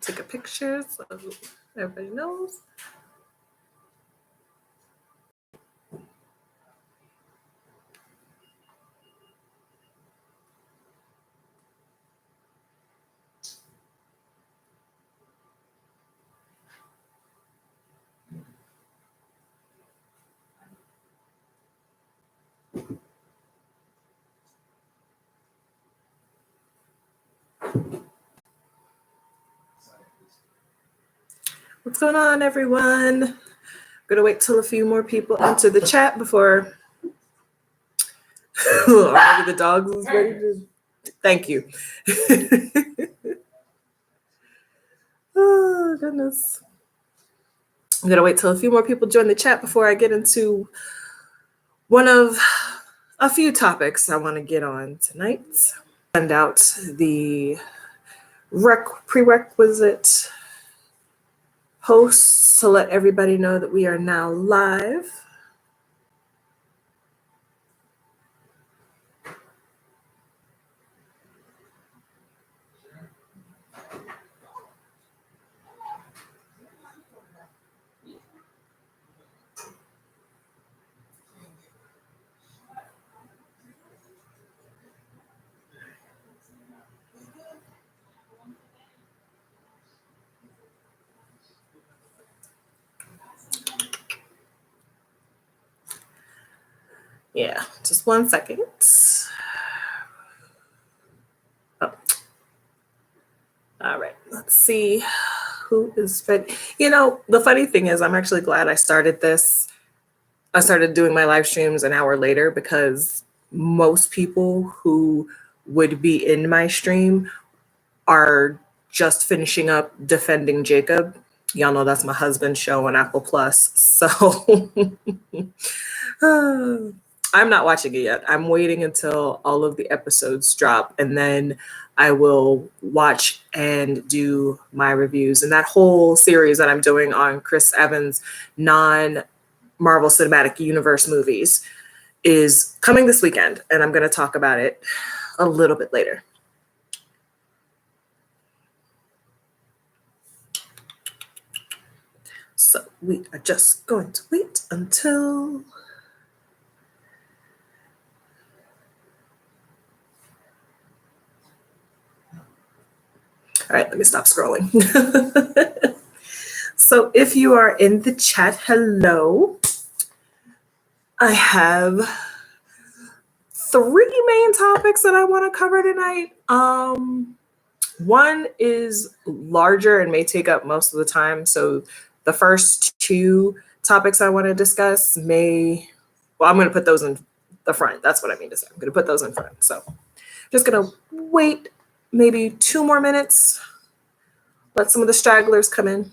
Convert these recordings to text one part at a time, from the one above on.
take a picture so everybody knows. What's going on, everyone? I'm gonna wait till a few more people enter the chat before the dog is ready to. Thank you. Oh goodness. I'm gonna wait till a few more people join the chat before I get into one of a few topics I want to get on tonight. Send out the prerequisite hosts to let everybody know that we are now live. Yeah, just 1 second. Oh. All right, let's see who is ready. You know, the funny thing is I'm actually glad I started this. I started doing my live streams an hour later because most people who would be in my stream are just finishing up Defending Jacob. Y'all know that's my husband's show on Apple Plus. So I'm not watching it yet. I'm waiting until all of the episodes drop, and then I will watch and do my reviews. And that whole series that I'm doing on Chris Evans' non-Marvel Cinematic Universe movies is coming this weekend, and I'm going to talk about it a little bit later. So we are just going to wait until... All right, let me stop scrolling. So if you are in the chat, hello. I have 3 main topics that I want to cover tonight. One is larger and may take up most of the time. So the first 2 topics I want to discuss I'm going to put those in the front. That's what I mean to say. I'm going to put those in front. So just going to wait maybe 2 more minutes. Let some of the stragglers come in.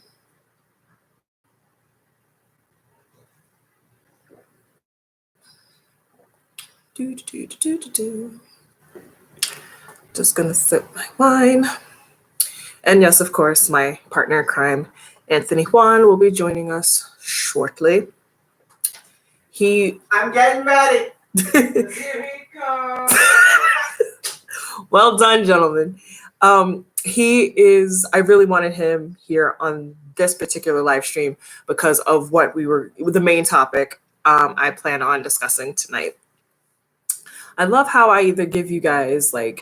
Just gonna sip my wine. And yes, of course, my partner in crime, Anthony Juan, will be joining us shortly. I'm getting ready. Here he comes. Well done, gentlemen. I really wanted him here on this particular live stream because of the main topic I plan on discussing tonight. I love how I either give you guys I'm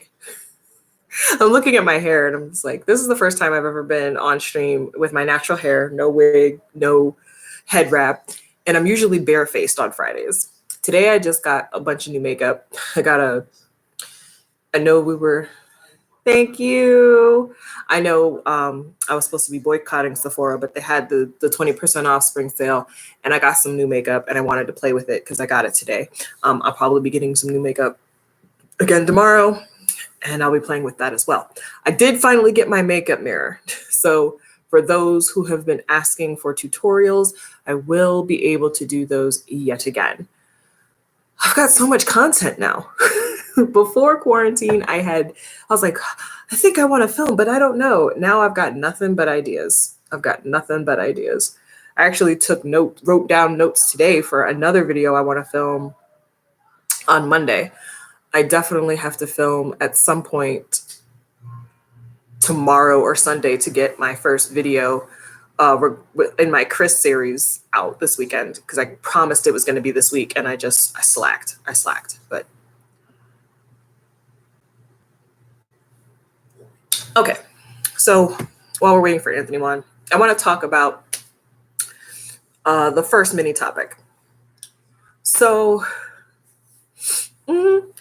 looking at my hair and I'm just like, this is the first time I've ever been on stream with my natural hair, no wig, no head wrap. And I'm usually barefaced on Fridays. Today, I just got a bunch of new makeup. Thank you. I know I was supposed to be boycotting Sephora, but they had the 20% off spring sale, and I got some new makeup, and I wanted to play with it because I got it today. I'll probably be getting some new makeup again tomorrow, and I'll be playing with that as well. I did finally get my makeup mirror. So for those who have been asking for tutorials, I will be able to do those yet again. I've got so much content now. Before quarantine, I was like, I think I want to film, but I don't know. Now I've got nothing but ideas. I actually wrote down notes today for another video I want to film on Monday. I definitely have to film at some point tomorrow or Sunday to get my first video in my Chris series out this weekend, because I promised it was going to be this week, and I slacked. But okay, so while we're waiting for Anthony Juan, I want to talk about the first mini topic. So do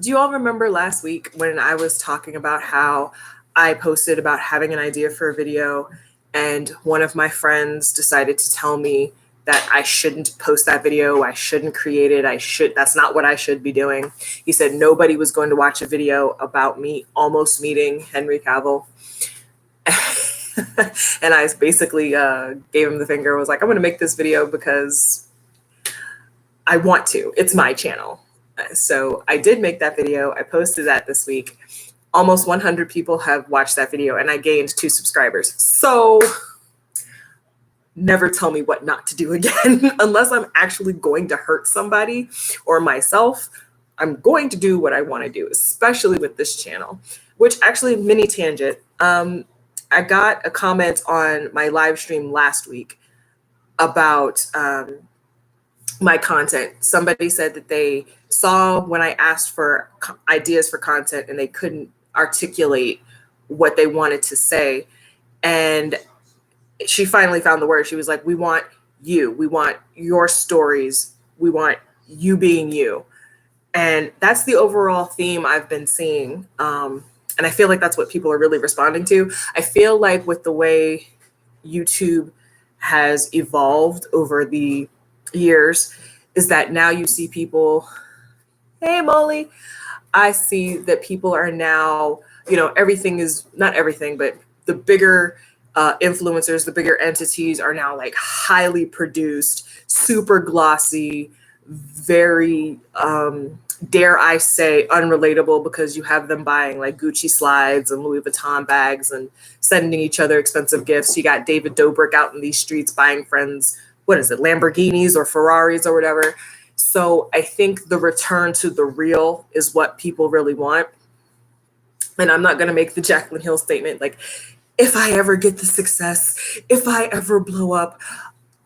you all remember last week when I was talking about how I posted about having an idea for a video, and one of my friends decided to tell me that I shouldn't post that video, I shouldn't create it, that's not what I should be doing. He said nobody was going to watch a video about me almost meeting Henry Cavill. And I basically gave him the finger, was like, I'm going to make this video because I want to. It's my channel. So I did make that video. I posted that this week. Almost 100 people have watched that video, and I gained 2 subscribers. So never tell me what not to do again. Unless I'm actually going to hurt somebody or myself, I'm going to do what I want to do, especially with this channel. Which actually, mini tangent, I got a comment on my live stream last week about my content. Somebody said that they saw when I asked for ideas for content and they couldn't articulate what they wanted to say. And she finally found the word. She was like, we want you. We want your stories. We want you being you. And that's the overall theme I've been seeing. And I feel like that's what people are really responding to. I feel like with the way YouTube has evolved over the years, is that now you see people, hey Molly, I see that people are now, everything is, not everything, but the bigger influencers, the bigger entities are now like highly produced, super glossy, very, dare I say, unrelatable, because you have them buying like Gucci slides and Louis Vuitton bags and sending each other expensive gifts. You got David Dobrik out in these streets buying friends, what is it, Lamborghinis or Ferraris or whatever. So I think the return to the real is what people really want. And I'm not going to make the Jaclyn Hill statement, like, if I ever get the success, if I ever blow up,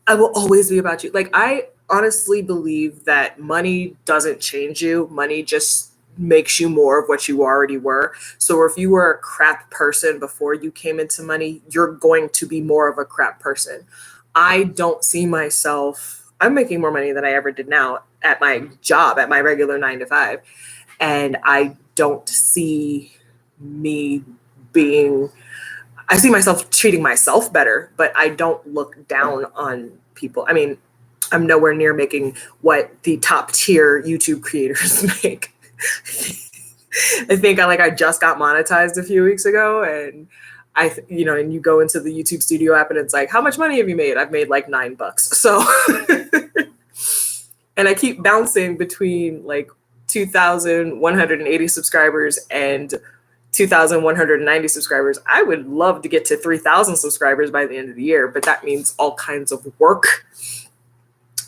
I will always be about you. Like, I honestly believe that money doesn't change you. Money just makes you more of what you already were. So if you were a crap person before you came into money, you're going to be more of a crap person. I don't see myself, I'm making more money than I ever did now at my job, at my regular 9-to-5. And I don't see me I see myself treating myself better, but I don't look down on people. I mean, I'm nowhere near making what the top tier YouTube creators make. I think I just got monetized a few weeks ago, and and you go into the YouTube Studio app and it's like, how much money have you made? I've made like $9. So, and I keep bouncing between like 2,180 subscribers and 2,190 subscribers. I would love to get to 3,000 subscribers by the end of the year, but that means all kinds of work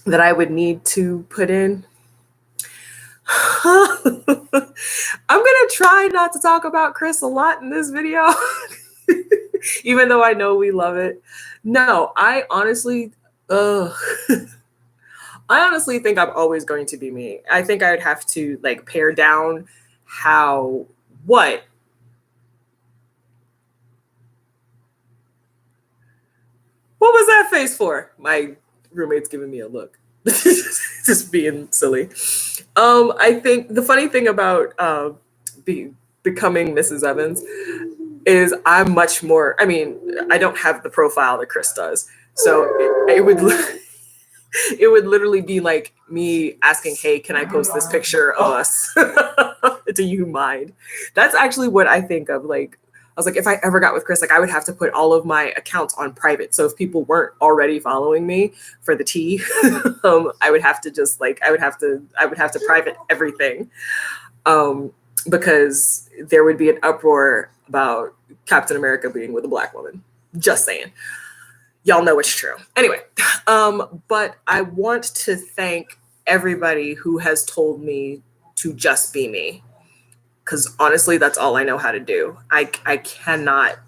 that I would need to put in. I'm going to try not to talk about Chris a lot in this video, even though I know we love it. No, I honestly think I'm always going to be me. I think I would have to like pare down what was that face for? My roommate's giving me a look. Just being silly. I think the funny thing about becoming Mrs. Evans is I'm much more, I don't have the profile that Chris does. So it would literally be like me asking, hey, can I post this picture of us? Do you mind? That's actually what I think of. Like, I was like, if I ever got with Chris, like I would have to put all of my accounts on private. So if people weren't already following me for the tea, I would have to just like, I would have to private everything, because there would be an uproar about Captain America being with a Black woman. Just saying. Y'all know it's true. Anyway, but I want to thank everybody who has told me to just be me. because honestly, that's all I know how to do. I cannot.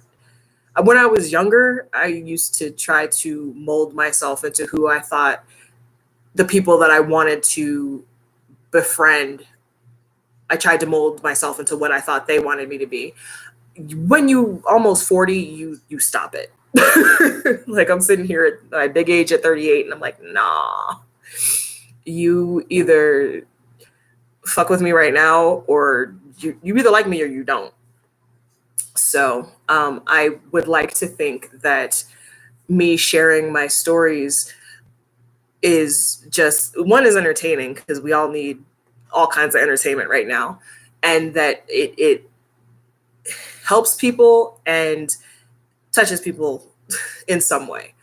When I was younger, I used to try to mold myself into who I thought the people that I wanted to befriend. I tried to mold myself into what I thought they wanted me to be. When you almost 40, you stop it. Like, I'm sitting here at my big age at 38, and I'm like, nah. You either fuck with me right now, or you either like me or you don't. So I would like to think that me sharing my stories is just, one, is entertaining, because we all need all kinds of entertainment right now, and that it helps people and touches people in some way.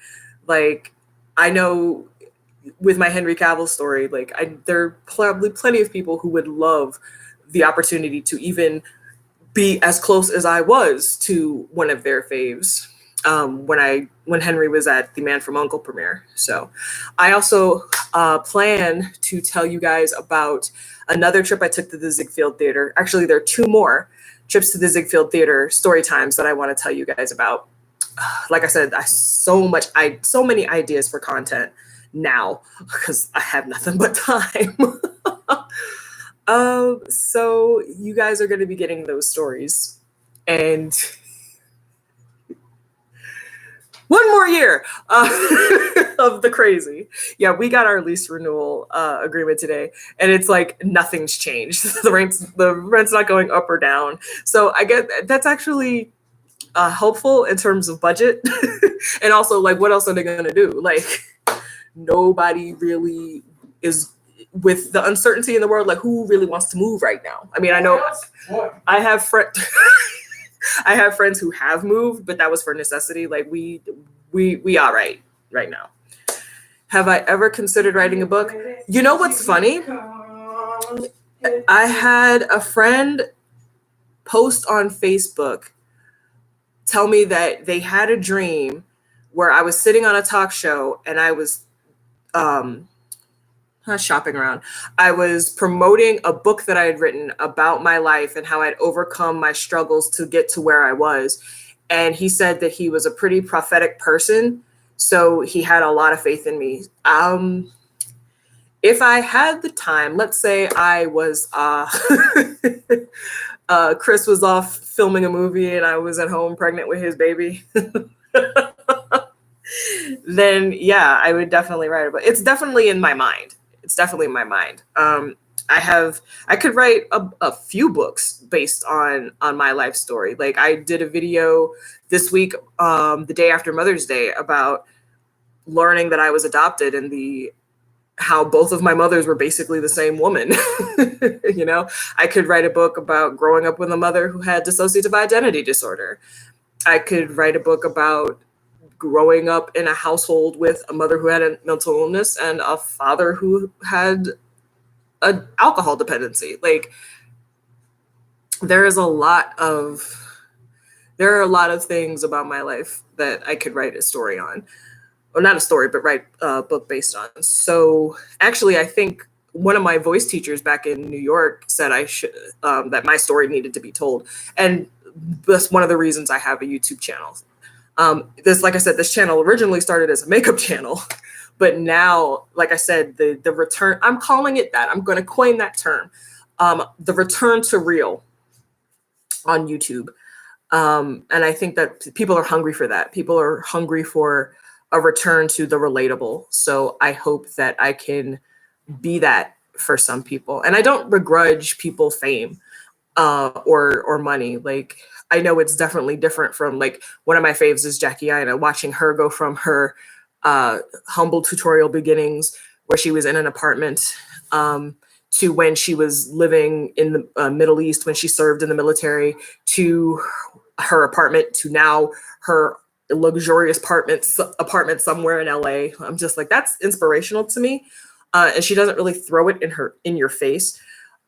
Like, I know with my Henry Cavill story, like, there are probably plenty of people who would love the opportunity to even be as close as I was to one of their faves when Henry was at the Man from U.N.C.L.E. premiere. So I also plan to tell you guys about another trip I took to the Ziegfeld Theater. Actually, there are two more trips to the Ziegfeld Theater story times that I want to tell you guys about. Like I said, so many ideas for content now, because I have nothing but time. So you guys are going to be getting those stories, and one more year of the crazy. Yeah, we got our lease renewal agreement today, and it's like nothing's changed. The rent's not going up or down. So I get that's actually helpful in terms of budget, and also, like, what else are they going to do? Like, nobody really is, with the uncertainty in the world. Like, who really wants to move right now? I mean, I know I have I have friends who have moved, but that was for necessity. Like, we all right now. Have I ever considered writing a book? You know what's funny? I had a friend post on Facebook tell me that they had a dream where I was sitting on a talk show, and I was shopping around. I was promoting a book that I had written about my life and how I'd overcome my struggles to get to where I was. And he said that he was a pretty prophetic person, so he had a lot of faith in me. If I had the time, let's say I was Chris was off filming a movie and I was at home pregnant with his baby, then yeah, I would definitely write it. But it's definitely in my mind. I could write a few books based on my life story. Like, I did a video this week, the day after Mother's Day, about learning that I was adopted, and how both of my mothers were basically the same woman. You know, I could write a book about growing up with a mother who had dissociative identity disorder. I could write a book about growing up in a household with a mother who had a mental illness and a father who had an alcohol dependency. Like, there are a lot of things about my life that I could write a story on. Or not a story, but write a book based on. So actually, I think one of my voice teachers back in New York said I should, that my story needed to be told. And that's one of the reasons I have a YouTube channel. Like I said, this channel originally started as a makeup channel, but now, like I said, the return, I'm calling it that. I'm going to coin that term. The return to real on YouTube. And I think that people are hungry for that. People are hungry for a return to the relatable. So I hope that I can be that for some people. And I don't begrudge people fame or money. Like, I know it's definitely different from, like, one of my faves is Jackie Aina, watching her go from her humble tutorial beginnings where she was in an apartment to when she was living in the Middle East, when she served in the military, to her apartment, to now her luxurious apartment somewhere in LA. I'm just like, that's inspirational to me. And she doesn't really throw it in your face.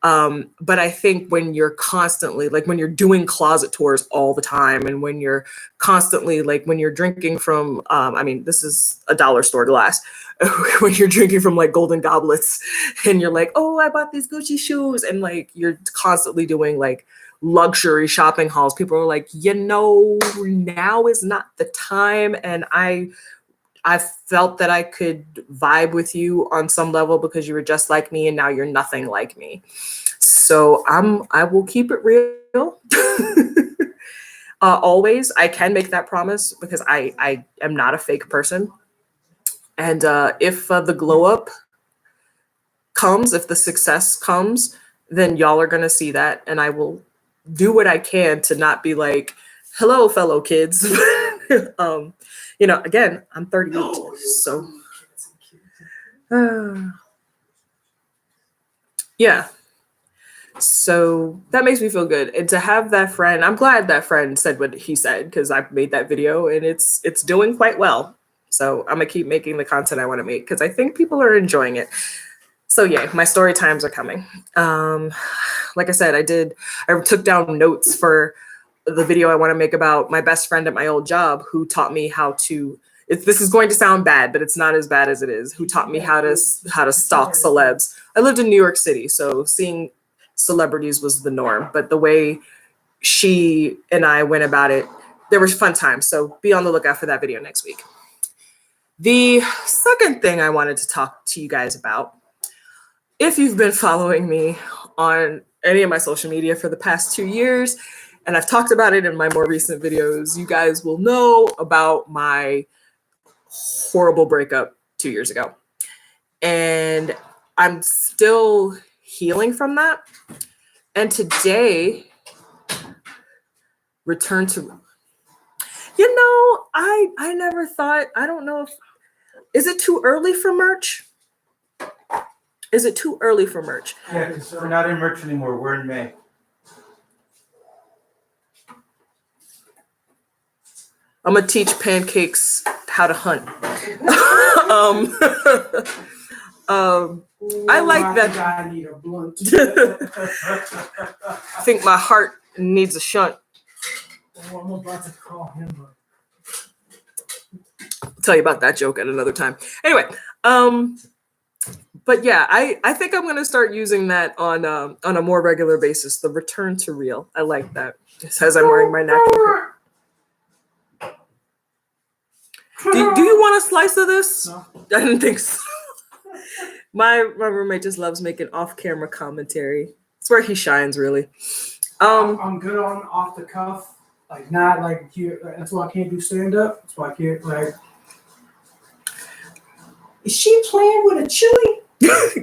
But I think when you're constantly, like when you're doing closet tours all the time, and when you're constantly, like when you're drinking from, I mean, this is a dollar store glass, when you're drinking from like golden goblets and you're like, oh, I bought these Gucci shoes. And like, you're constantly doing like luxury shopping hauls. People are like, now is not the time. And I felt that I could vibe with you on some level because you were just like me, and now you're nothing like me. So I will keep it real. Always. I can make that promise because I am not a fake person. And if the glow up comes, if the success comes, then y'all are going to see that. And I will do what I can to not be like, hello, fellow kids. Again, I'm 38, so yeah. So that makes me feel good. And to have that friend, I'm glad that friend said what he said, because I've made that video and it's doing quite well. So I'm gonna keep making the content I want to make because I think people are enjoying it. So yeah, my story times are coming. Like I said, I took down notes for the video I want to make about my best friend at my old job, who taught me how to, this is going to sound bad, but it's not as bad as it is, who taught me how to stalk celebs. I lived in New York City, so seeing celebrities was the norm, but the way she and I went about it, there was fun times. So be on the lookout for that video next week. The second thing I wanted to talk to you guys about, if you've been following me on any of my social media for the past 2 years, and I've talked about it in my more recent videos, you guys will know about my horrible breakup 2 years ago. And I'm still healing from that. And today, return to, I never thought, I don't know if, is it too early for merch? Is it too early for merch? Yeah, because we're not in merch anymore. We're in May. I'm gonna teach pancakes how to hunt. I like that. I need a blunt. I think my heart needs a shunt. Oh, I'm about to call him up. I'll tell you about that joke at another time. Anyway, but yeah, I think I'm gonna start using that on a more regular basis. The return to real. I like that. It says I'm wearing my natural. Do you want a slice of this? No. I didn't think so. My roommate just loves making off-camera commentary. It's where he shines, really. I'm good on off the cuff, like not like you. That's why I can't do stand up. That's why I can't like. Is she playing with a chili?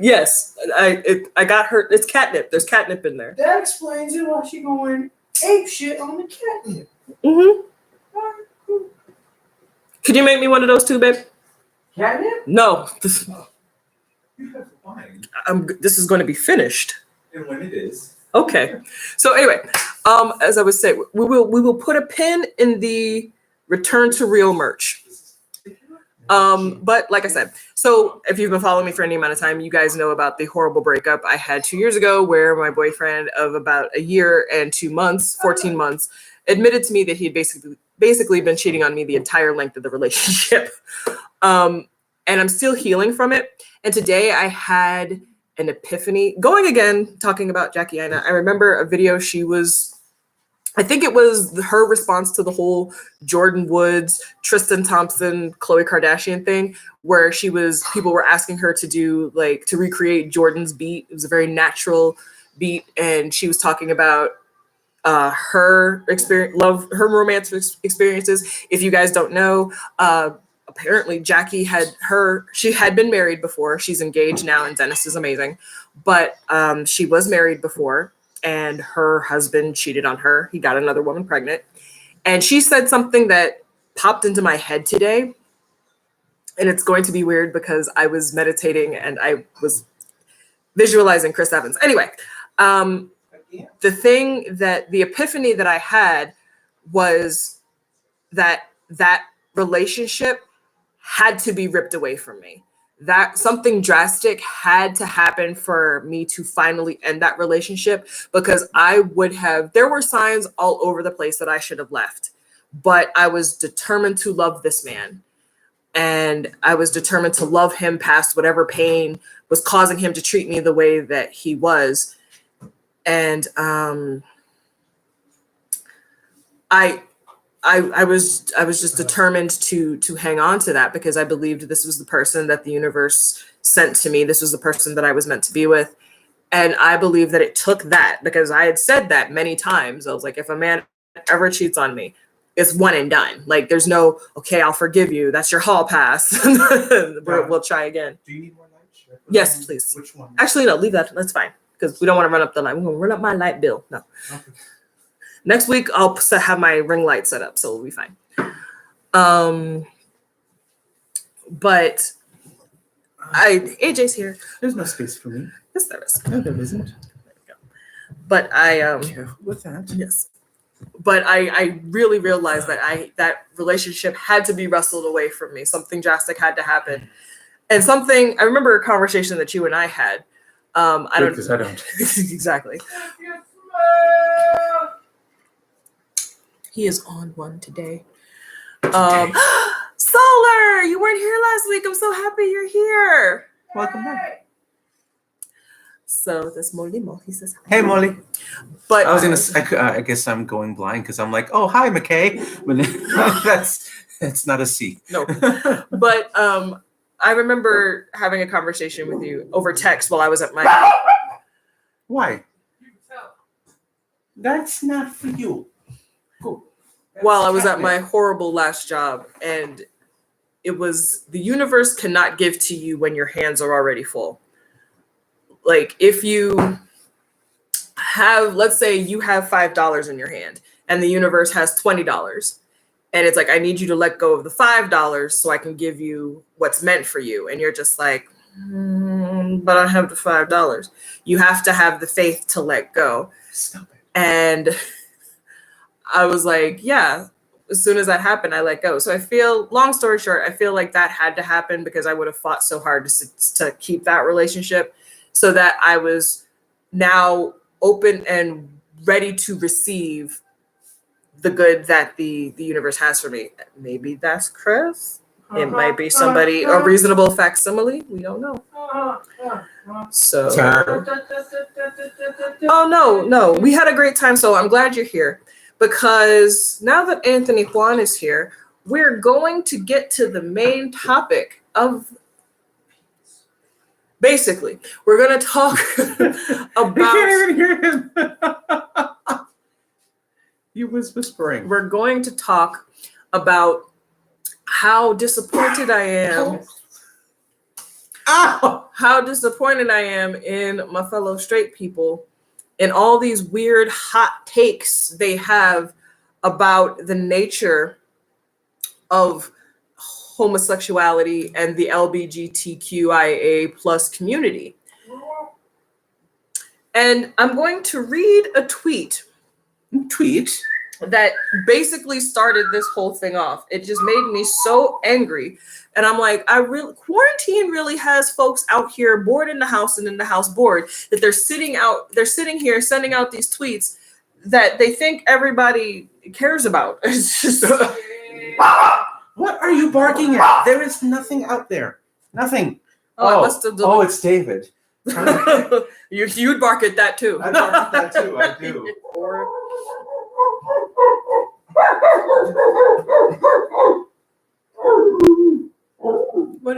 Yes, I got her. It's catnip. There's catnip in there. That explains it. Why she going ape shit on the catnip? Mm-hmm. Could you make me one of those too, babe? Catnip? No. You have to find. This is going to be finished. And when it is. Okay. So anyway, as I was saying, we will put a pin in the return to real merch. But like I said, so if you've been following me for any amount of time, you guys know about the horrible breakup I had 2 years ago, where my boyfriend of about a year and 2 months, 14 months, admitted to me that he had basically been cheating on me the entire length of the relationship. And I'm still healing from it. And today I had an epiphany. Going again, talking about Jackie Aina, I remember a video I think it was her response to the whole Jordan Woods, Tristan Thompson, Khloe Kardashian thing, where people were asking her to recreate Jordan's beat. It was a very natural beat. And she was talking about her experience, her romantic experiences. If you guys don't know, apparently Jackie she had been married before. She's engaged now, and Dennis is amazing. But she was married before, and her husband cheated on her. He got another woman pregnant. And she said something that popped into my head today. And it's going to be weird because I was meditating and I was visualizing Chris Evans. Anyway, the epiphany that I had was that relationship had to be ripped away from me. that something drastic had to happen for me to finally end that relationship, because there were signs all over the place that I should have left, but I was determined to love this man. And I was determined to love him past whatever pain was causing him to treat me the way that he was. And I was just determined to hang on to that, because I believed this was the person that the universe sent to me. This was the person that I was meant to be with. And I believe that it took that, because I had said that many times. I was like, if a man ever cheats on me, it's one and done. Like, there's no, okay, I'll forgive you. That's your hall pass. We'll try again. Do you need more lights? Yes, please. Which one? Actually, no, leave that. That's fine, because we don't want to run up the light. We're going to run up my light bill. No. Okay. Next week, I'll have my ring light set up, so we'll be fine. But AJ's here. There's no space for me. Yes, there is. No, there isn't. There we go. But Careful with that. yes. But I really realized that that relationship had to be wrestled away from me. Something drastic had to happen. And I remember a conversation that you and I had. I don't. Because I don't. Exactly. He is on one today. Solar, you weren't here last week. I'm so happy you're here. Welcome back. So that's Molly. He says hi. Hey, Molly. But I was I guess I'm going blind because I'm like, oh, hi, McKay. But that's not a C. No. But I remember having a conversation with you over text while I was at my. Why? That's not for you. Go. While I was at my horrible last job, and it was, the universe cannot give to you when your hands are already full. Like, if you have, let's say you have $5 in your hand and the universe has $20, and it's like, I need you to let go of the $5 so I can give you what's meant for you. And you're just like, but I have the $5. You have to have the faith to let go. Stop it. And I was like, yeah, as soon as that happened, I let go. So I feel, long story short, I feel like that had to happen because I would have fought so hard to keep that relationship, so that I was now open and ready to receive the good that the universe has for me. Maybe that's Chris. It might be somebody, a reasonable facsimile. We don't know. So, oh, no. We had a great time. So I'm glad you're here, because now that Anthony Juan is here, we're going to get to the main topic of, basically, we're going to talk about. I can't even hear him. He was whispering. We're going to talk about how disappointed I am. Ow! How disappointed I am in my fellow straight people and all these weird hot takes they have about the nature of homosexuality and the LGBTQIA plus community. And I'm going to read a tweet that basically started this whole thing off. It just made me so angry. And I'm like, quarantine really has folks out here bored in the house and in the house bored, that they're sitting here sending out these tweets that they think everybody cares about. It's just What are you barking at? There is nothing out there. Nothing. I must have oh, it's David. You'd bark at that too. I bark at that too. I do. What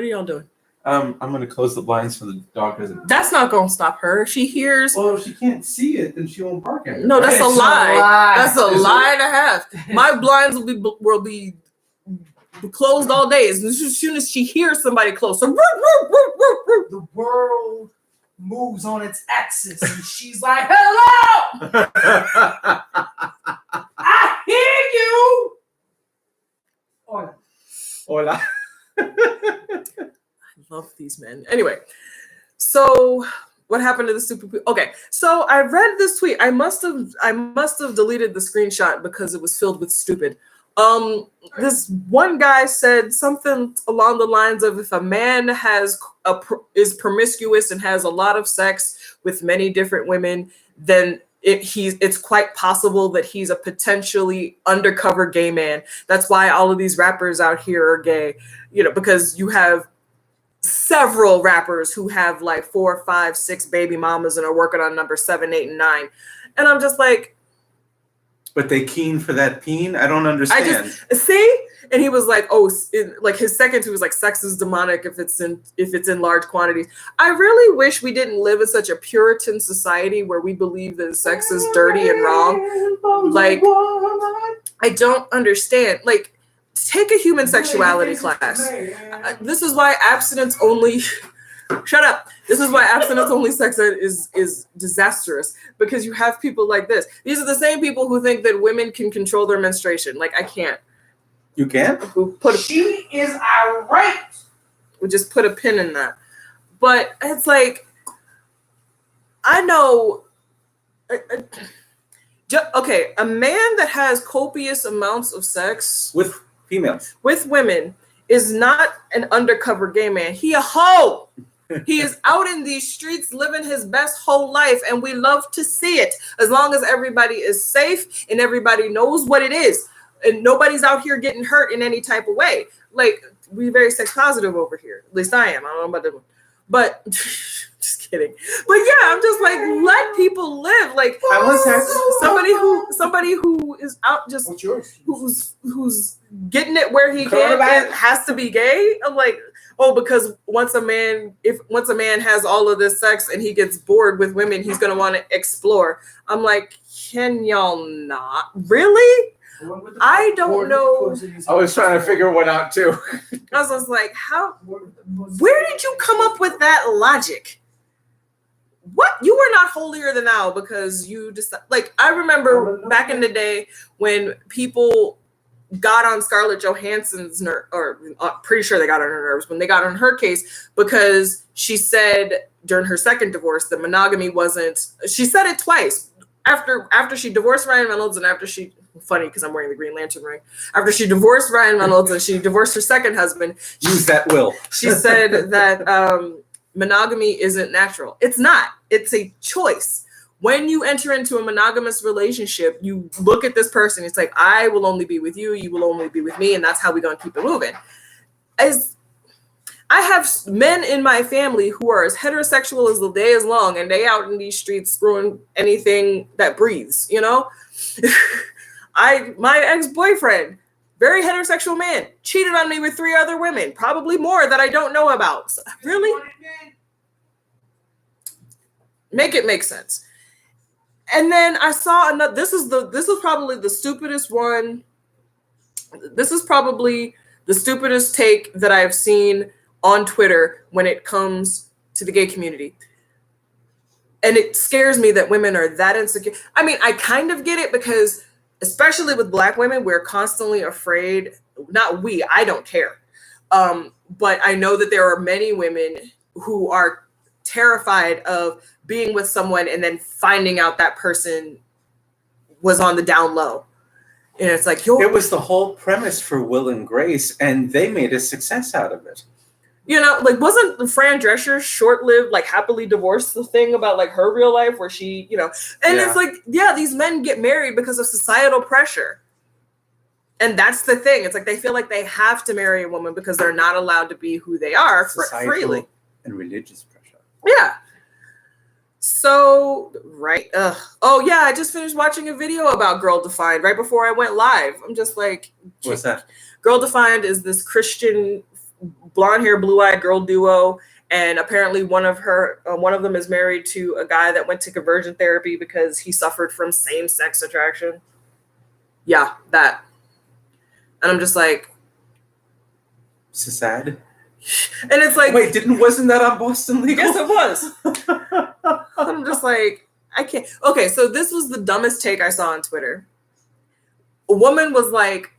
are y'all doing? I'm gonna close the blinds so the dog doesn't. That's not gonna stop her. She hears. Well, if she can't see it, then she won't bark at it. No, that's a lie. That's a Is lie and a half. My blinds will be closed all day. As soon as she hears somebody close, so The world moves on its axis, and she's like, "Hello, I hear you." Hola. Hola. I love these men. Anyway, so what happened to the super? Okay, so I read this tweet. I must have deleted the screenshot because it was filled with stupid. This one guy said something along the lines of, if a man is promiscuous and has a lot of sex with many different women, then it's quite possible that he's a potentially undercover gay man. That's why all of these rappers out here are gay, because you have several rappers who have like 4, 5, 6 baby mamas and are working on number 7, 8, and 9. And I'm just like, but they keen for that peen? I don't understand. And he was like, like his second two was like, sex is demonic if it's in large quantities. I really wish we didn't live in such a Puritan society where we believe that sex is dirty and wrong. Like, I don't understand. Like, take a human sexuality class. This is why abstinence only. Shut up. This is why abstinence only sex ed is disastrous, because you have people like this. These are the same people who think that women can control their menstruation. Like, I can't. You can't? She is irate. We just put a pin in that. But it's like, I know. Okay, a man that has copious amounts of sex with females, with women, is not an undercover gay man. He a hoe. He is out in these streets living his best whole life, and we love to see it, as long as everybody is safe and everybody knows what it is. And nobody's out here getting hurt in any type of way. Like, we're very sex positive over here. At least I am. I don't know about them. But just kidding. But yeah, I'm just like, let people live. Like, somebody who is out just who's getting it where he can and has to be gay. I'm like, because once a man has all of this sex and he gets bored with women, he's gonna want to explore. I'm like, can y'all not really? I don't know. I was trying to figure one out too. I was just like, where did you come up with that logic? What? You were not holier than thou because you just like, I remember back in the day when people got on Scarlett Johansson's pretty sure they got on her nerves when they got on her case, because she said during her second divorce that monogamy wasn't, she said it twice after she divorced Ryan Reynolds and after she, funny because I'm wearing the Green Lantern ring, after she divorced Ryan Reynolds and she divorced her second husband, use that will. She said that monogamy isn't natural. It's not. It's a choice. When you enter into a monogamous relationship, you look at this person, it's like, I will only be with you, you will only be with me, and that's how we're going to keep it moving. As I have men in my family who are as heterosexual as the day is long, and they out in these streets screwing anything that breathes, my ex-boyfriend, very heterosexual man, cheated on me with 3 other women, probably more that I don't know about. So, really? Make it make sense. And then I saw another, this is probably the stupidest one. This is probably the stupidest take that I've seen on Twitter when it comes to the gay community. And it scares me that women are that insecure. I mean, I kind of get it because especially with Black women, we're constantly afraid. Not we, I don't care. But I know that there are many women who are terrified of being with someone and then finding out that person was on the down low. And it's like, it was the whole premise for Will and Grace, and they made a success out of it. Like, wasn't Fran Drescher's short-lived, like, happily divorced the thing about, like, her real life where she, It's like, yeah, these men get married because of societal pressure. And that's the thing. It's like they feel like they have to marry a woman because they're not allowed to be who they are freely. And religious pressure. Yeah. So, right. Oh, yeah, I just finished watching a video about Girl Defined right before I went live. I'm just like... What's that? Girl Defined is this Christian... blonde hair, blue-eyed girl duo, and apparently one of them is married to a guy that went to conversion therapy because he suffered from same-sex attraction. Yeah, that. And I'm just like, so sad. And it's like, wait, wasn't that on Boston Legal? Yes, it was. I'm just like, I can't. Okay, so this was the dumbest take I saw on Twitter. A woman was like,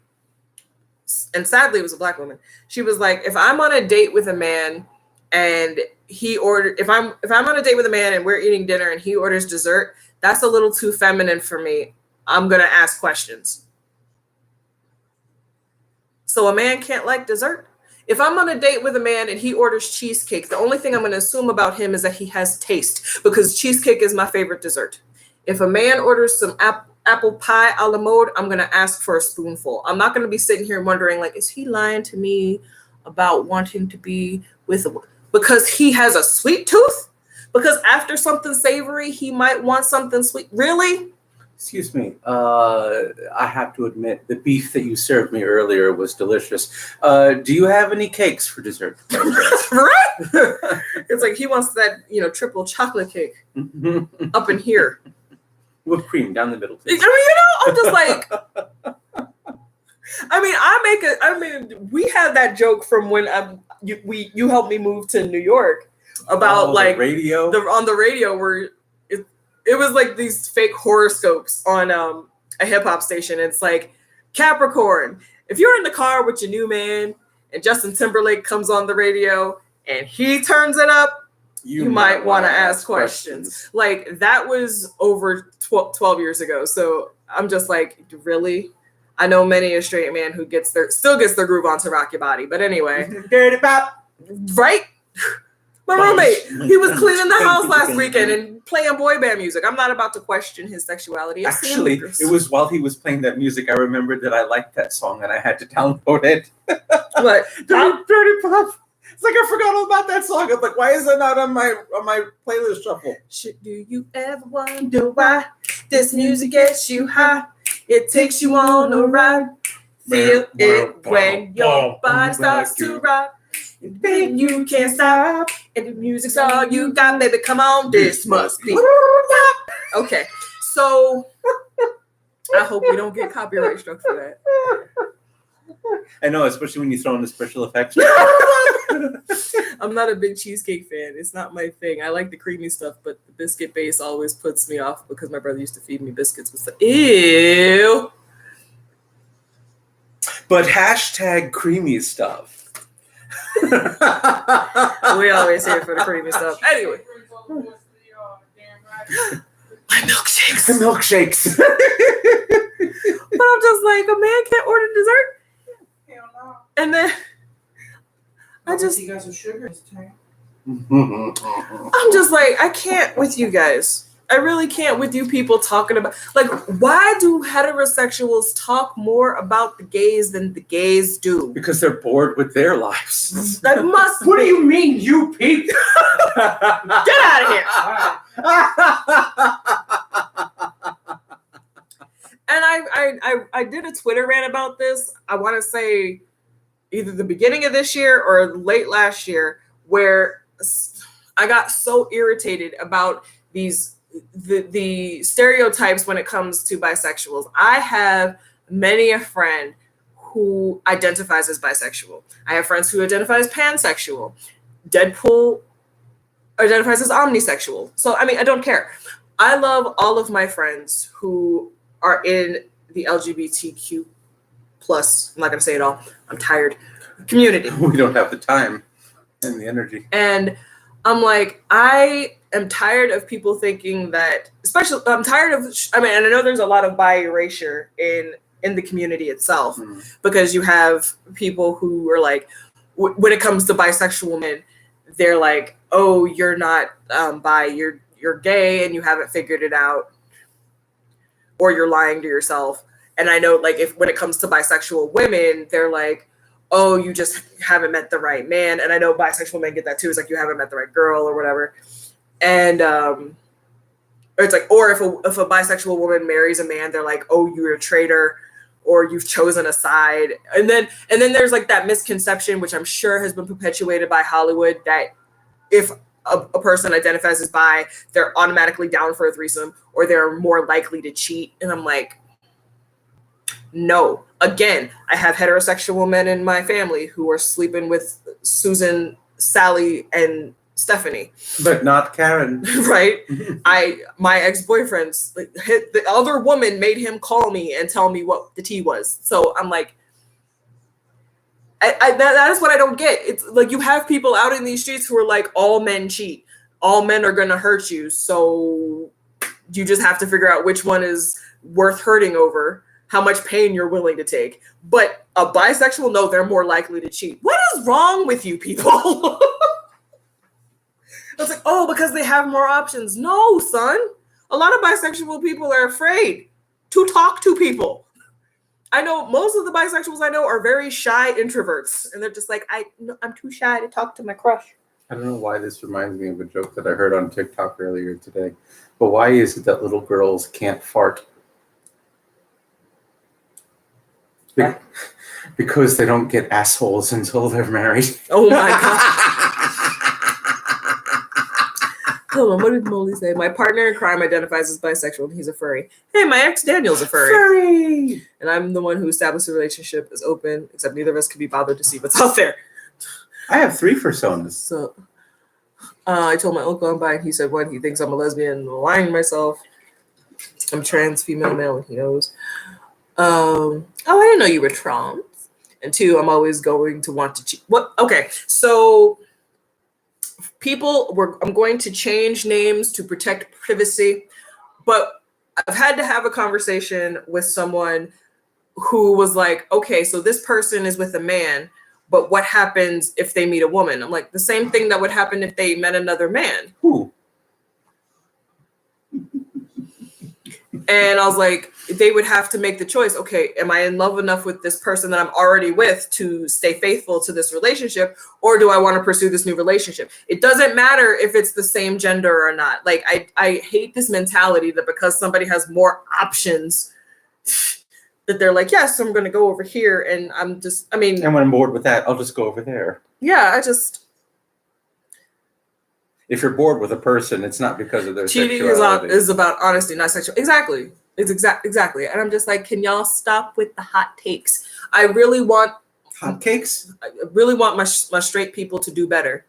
and sadly it was a Black woman. She was like, if I'm on a date with a man and if I'm on a date with a man and we're eating dinner and he orders dessert, that's a little too feminine for me. I'm going to ask questions. So a man can't like dessert? If I'm on a date with a man and he orders cheesecake, the only thing I'm going to assume about him is that he has taste, because cheesecake is my favorite dessert. If a man orders some apple pie a la mode, I'm going to ask for a spoonful. I'm not going to be sitting here wondering, like, is he lying to me about wanting to be with because he has a sweet tooth? Because after something savory, he might want something sweet. Really? Excuse me. I have to admit, the beef that you served me earlier was delicious. Do you have any cakes for dessert? Right? It's like he wants that, triple chocolate cake up in here. Whipped cream down the middle, please. I'm just like, we had that joke from when you helped me move to New York about the radio. On the radio where it was like these fake horoscopes on a hip hop station. It's like, Capricorn, if you're in the car with your new man and Justin Timberlake comes on the radio and he turns it up, you might want to ask questions. Like, that was over 12 years ago. So I'm just like, really? I know many a straight man who still gets their groove on to Rock Your Body. But anyway. Dirty pop. Right? My roommate, he was cleaning the house last weekend and playing boy band music. I'm not about to question his sexuality. Actually, it was while he was playing that music, I remembered that I liked that song and I had to download it. What? Dirty Pop. It's like I forgot all about that song. I'm like, why is that not on my playlist shuffle? Do you ever wonder why this music gets you high? It takes you on a ride. Feel it when your body starts to rock. Then you can't stop, and the music's all you got, baby. Come on, this must be. Okay, so I hope we don't get copyright struck for that. I know, especially when you throw in the special effects. I'm not a big cheesecake fan. It's not my thing. I like the creamy stuff, but the biscuit base always puts me off because my brother used to feed me biscuits with stuff. Ew. But hashtag creamy stuff. We always here for the creamy stuff. Anyway. My milkshakes. The milkshakes. But I'm just like, a man can't order dessert? Hell no. And then You got some sugar. I'm just like, I can't with you guys. I really can't with you people talking about, like, why do heterosexuals talk more about the gays than the gays do? Because they're bored with their lives. That must What do you mean, you people? Get out of here. And I did a Twitter rant about this. I want to say either the beginning of this year or late last year, where I got so irritated about the stereotypes when it comes to bisexuals. I have many a friend who identifies as bisexual. I have friends who identify as pansexual. Deadpool identifies as omnisexual. So, I mean, I don't care. I love all of my friends who are in the LGBTQ plus, I'm not going to say it all, I'm tired, community. We don't have the time and the energy. And I'm like, I am tired of people thinking that, especially, I'm tired of, and I know there's a lot of bi erasure in the community itself, because you have people who are like, when it comes to bisexual men, they're like, oh, you're not bi, you're gay and you haven't figured it out, or you're lying to yourself. And I know, like, when it comes to bisexual women, they're like, oh, you just haven't met the right man. And I know bisexual men get that too. It's like, you haven't met the right girl or whatever. And it's like, or if a bisexual woman marries a man, they're like, oh, you're a traitor, or you've chosen a side. And then there's like that misconception, which I'm sure has been perpetuated by Hollywood, that if a person identifies as bi, they're automatically down for a threesome, or they're more likely to cheat. And I'm like, no. Again, I have heterosexual men in my family who are sleeping with Susan, Sally, and Stephanie, but not Karen. Right? My ex-boyfriends, the other woman made him call me and tell me what the tea was. So I'm like, that is what I don't get. It's like, you have people out in these streets who are like, all men cheat, all men are gonna hurt you, so you just have to figure out which one is worth hurting over. how much pain you're willing to take. But a bisexual, no, they're more likely to cheat. What is wrong with you people? It's like, oh, because they have more options. No, son. A lot of bisexual people are afraid to talk to people. I know most of the bisexuals I know are very shy introverts. And they're just like, I'm too shy to talk to my crush. I don't know why this reminds me of a joke that I heard on TikTok earlier today. But why is it that little girls can't fart? Because they don't get assholes until they're married. Oh my God. Hold on, what did Molly say? My partner in crime identifies as bisexual and he's a furry. Hey, my ex Daniel's a furry. Furry! And I'm the one who established the relationship is open, except neither of us can be bothered to see what's out there. I have 3 personas. So I told my uncle I'm bi, and he said, one, he thinks I'm a lesbian, I'm lying to myself. I'm trans, female, male, and he knows. Oh, I didn't know you were trans. And 2, I'm always going to want to cheat. What? Okay, so I'm going to change names to protect privacy, but I've had to have a conversation with someone who was like, okay, so this person is with a man, but what happens if they meet a woman? I'm like, the same thing that would happen if they met another man. Who? And I was like, they would have to make the choice. Okay, am I in love enough with this person that I'm already with to stay faithful to this relationship? Or do I want to pursue this new relationship? It doesn't matter if it's the same gender or not. Like, I hate this mentality that because somebody has more options, that they're like, yes, I'm going to go over here. And and when I'm bored with that, I'll just go over there. Yeah, if you're bored with a person, it's not because of their cheating sexuality. is about honesty, not sexual. Exactly. It's exactly. And I'm just like, can y'all stop with the hot takes? I really want hot cakes. I really want my straight people to do better,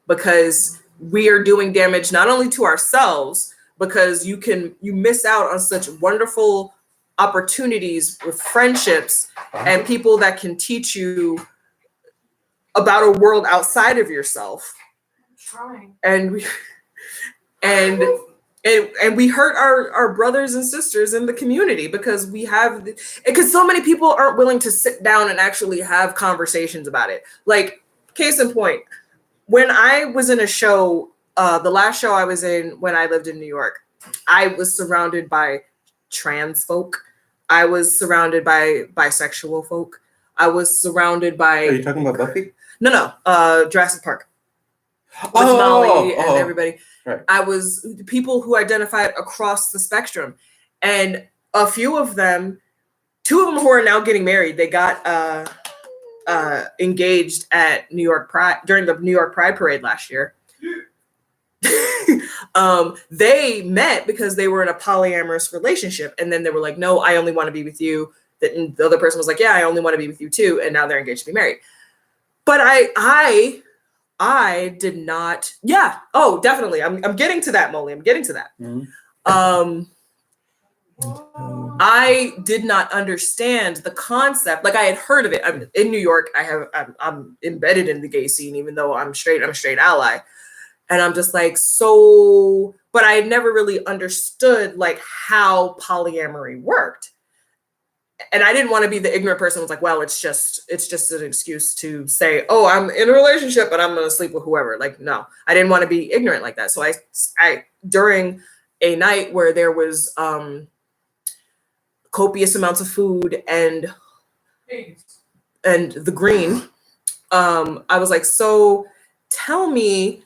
because we are doing damage not only to ourselves, because you miss out on such wonderful opportunities with friendships and people that can teach you about a world outside of yourself. Trying. And we hurt our brothers and sisters in the community because because so many people aren't willing to sit down and actually have conversations about it. Like, case in point, when I was in a show, the last show I was in when I lived in New York, I was surrounded by trans folk. I was surrounded by bisexual folk. I was surrounded by... Are you talking about Buffy? No, Jurassic Park. With Molly and everybody. Right. I was people who identified across the spectrum. And a few of them, 2 of them who are now getting married, they got engaged at New York Pride during the New York Pride Parade last year. They met because they were in a polyamorous relationship. And then they were like, no, I only want to be with you. And the other person was like, yeah, I only want to be with you too. And now they're engaged to be married. But I did not. Yeah. Oh, definitely. I'm getting to that, Molly. I'm getting to that. Mm-hmm. I did not understand the concept. Like, I had heard of it. I'm in New York. I'm embedded in the gay scene, even though I'm a straight ally. And I'm just like, but I had never really understood like how polyamory worked. And I didn't want to be the ignorant person who was like, well, it's just an excuse to say, oh, I'm in a relationship, but I'm going to sleep with whoever. Like, no, I didn't want to be ignorant like that. So I during a night where there was copious amounts of food and the green, I was like, so tell me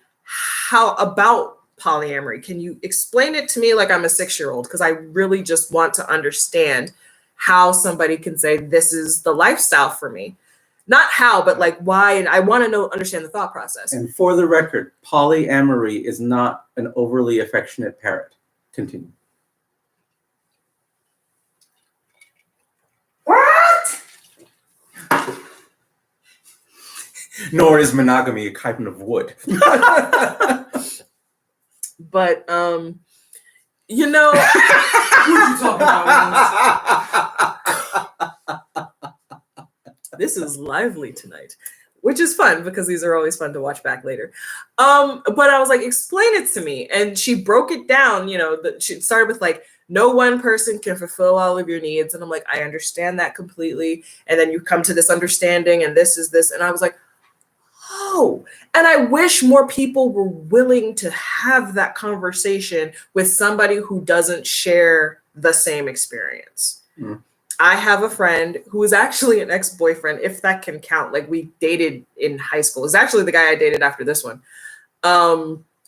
how about polyamory. Can you explain it to me like I'm a 6-year-old? Because I really just want to understand how somebody can say this is the lifestyle for me. Not how, but like why. And I want to understand the thought process. And for the record, polyamory is not an overly affectionate parrot. Continue. What? Nor is monogamy a kind of wood. But you know, what are you talking about? This is lively tonight, which is fun because these are always fun to watch back later. But I was like, explain it to me. And she broke it down, she started with like, no one person can fulfill all of your needs. And I'm like, I understand that completely. And then you come to this understanding and this is this. And I was like, oh, and I wish more people were willing to have that conversation with somebody who doesn't share the same experience. Mm. I have a friend who is actually an ex-boyfriend, if that can count. Like, we dated in high school. It's actually the guy I dated after this one.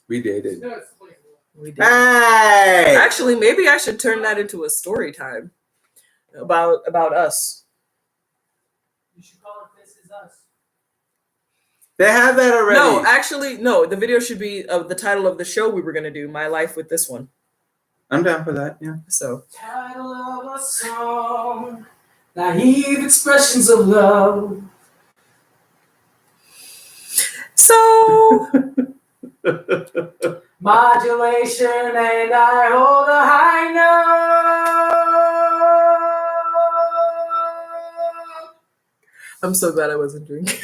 We dated. We did. Hey! Actually, maybe I should turn that into a story time about us. You should call it This Is Us. They have that already. No, actually, no. The video should be the title of the show we were going to do, My Life with This One. I'm down for that, yeah. So, Title of a song, naive expressions of love. so Modulation and I hold a high note. I'm so glad I wasn't drinking.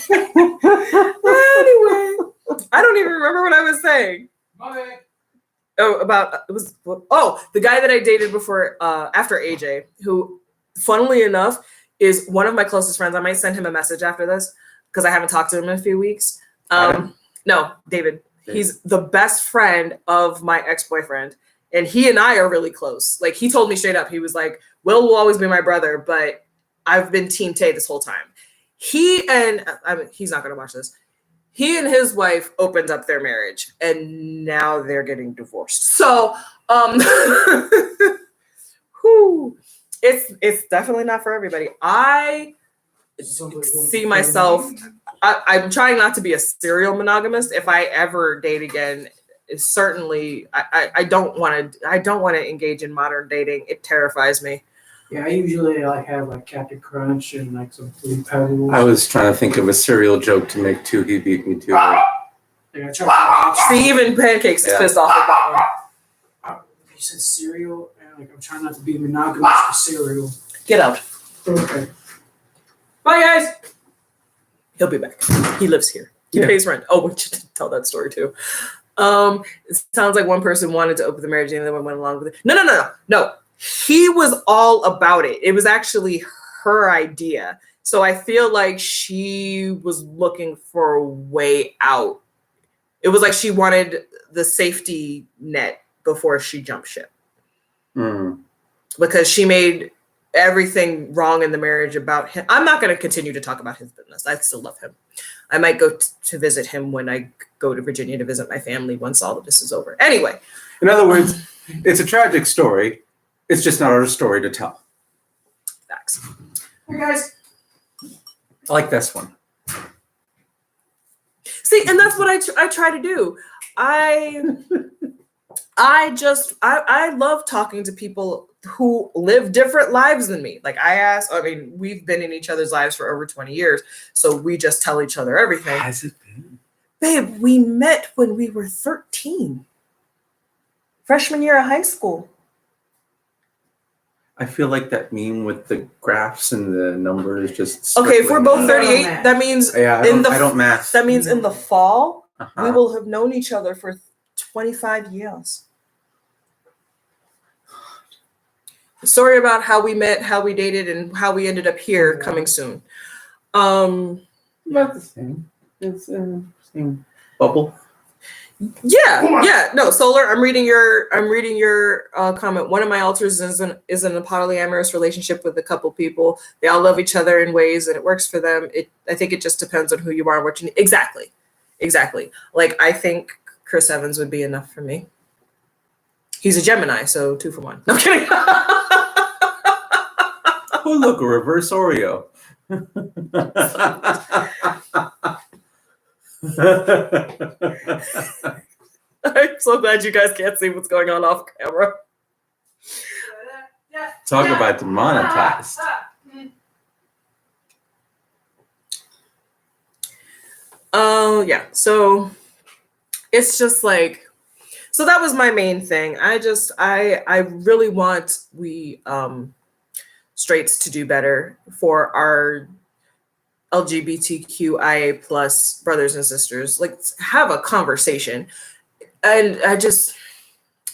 Anyway, I don't even remember what I was saying. My bad. The guy that I dated before, after AJ, who, funnily enough, is one of my closest friends. I might send him a message after this because I haven't talked to him in a few weeks. No, David. He's the best friend of my ex-boyfriend, and he and I are really close. Like, he told me straight up, he was like, will always be my brother, but I've been Team Tay this whole time. He's not going to watch this. He and his wife opened up their marriage, and now they're getting divorced. So, it's definitely not for everybody. I see myself. I'm trying not to be a serial monogamist. If I ever date again, certainly I don't want to engage in modern dating. It terrifies me. Yeah, I usually have like Captain Crunch and like some Fruit Pebbles. I was trying to think of a cereal joke to make too. He beat me to it. See, even Pancakes is pissed off at that one. You said cereal, and like I'm trying not to be monogamous for cereal. Get out. Okay. Bye, guys. He'll be back. He lives here. He pays rent. Oh, we should tell that story too. It sounds like one person wanted to open the marriage and the other one went along with it. No. He was all about it. It was actually her idea. So I feel like she was looking for a way out. It was like she wanted the safety net before she jumped ship. Mm. Because she made everything wrong in the marriage about him. I'm not going to continue to talk about his business. I still love him. I might go to visit him when I go to Virginia to visit my family once all of this is over. Anyway. In other words, it's a tragic story. It's just not our story to tell. Facts. Hey, guys. I like this one. See, and that's what I try to do. I love talking to people who live different lives than me. Like we've been in each other's lives for over 20 years. So we just tell each other everything. Has it been? Babe, we met when we were 13. Freshman year of high school. I feel like that meme with the graphs and the numbers just. Okay, if we're both 38, that means I don't math. That means in the fall, Uh-huh. we will have known each other for 25 years. Sorry about how we met, how we dated, and how we ended up here. Coming soon. About the same. It's same bubble. Yeah. No, Solar. I'm reading your comment. One of my alters is in a polyamorous relationship with a couple people. They all love each other in ways, and it works for them. I think it just depends on who you are and what you need. Exactly. Like, I think Chris Evans would be enough for me. He's a Gemini, so 2 for 1. No, I'm kidding. Oh, look, a reverse Oreo. I'm so glad you guys can't see what's going on off camera. Talk about demonetized. Yeah. So it's just like, so that was my main thing. I really want straights to do better for our LGBTQIA plus brothers and sisters. Like, have a conversation. And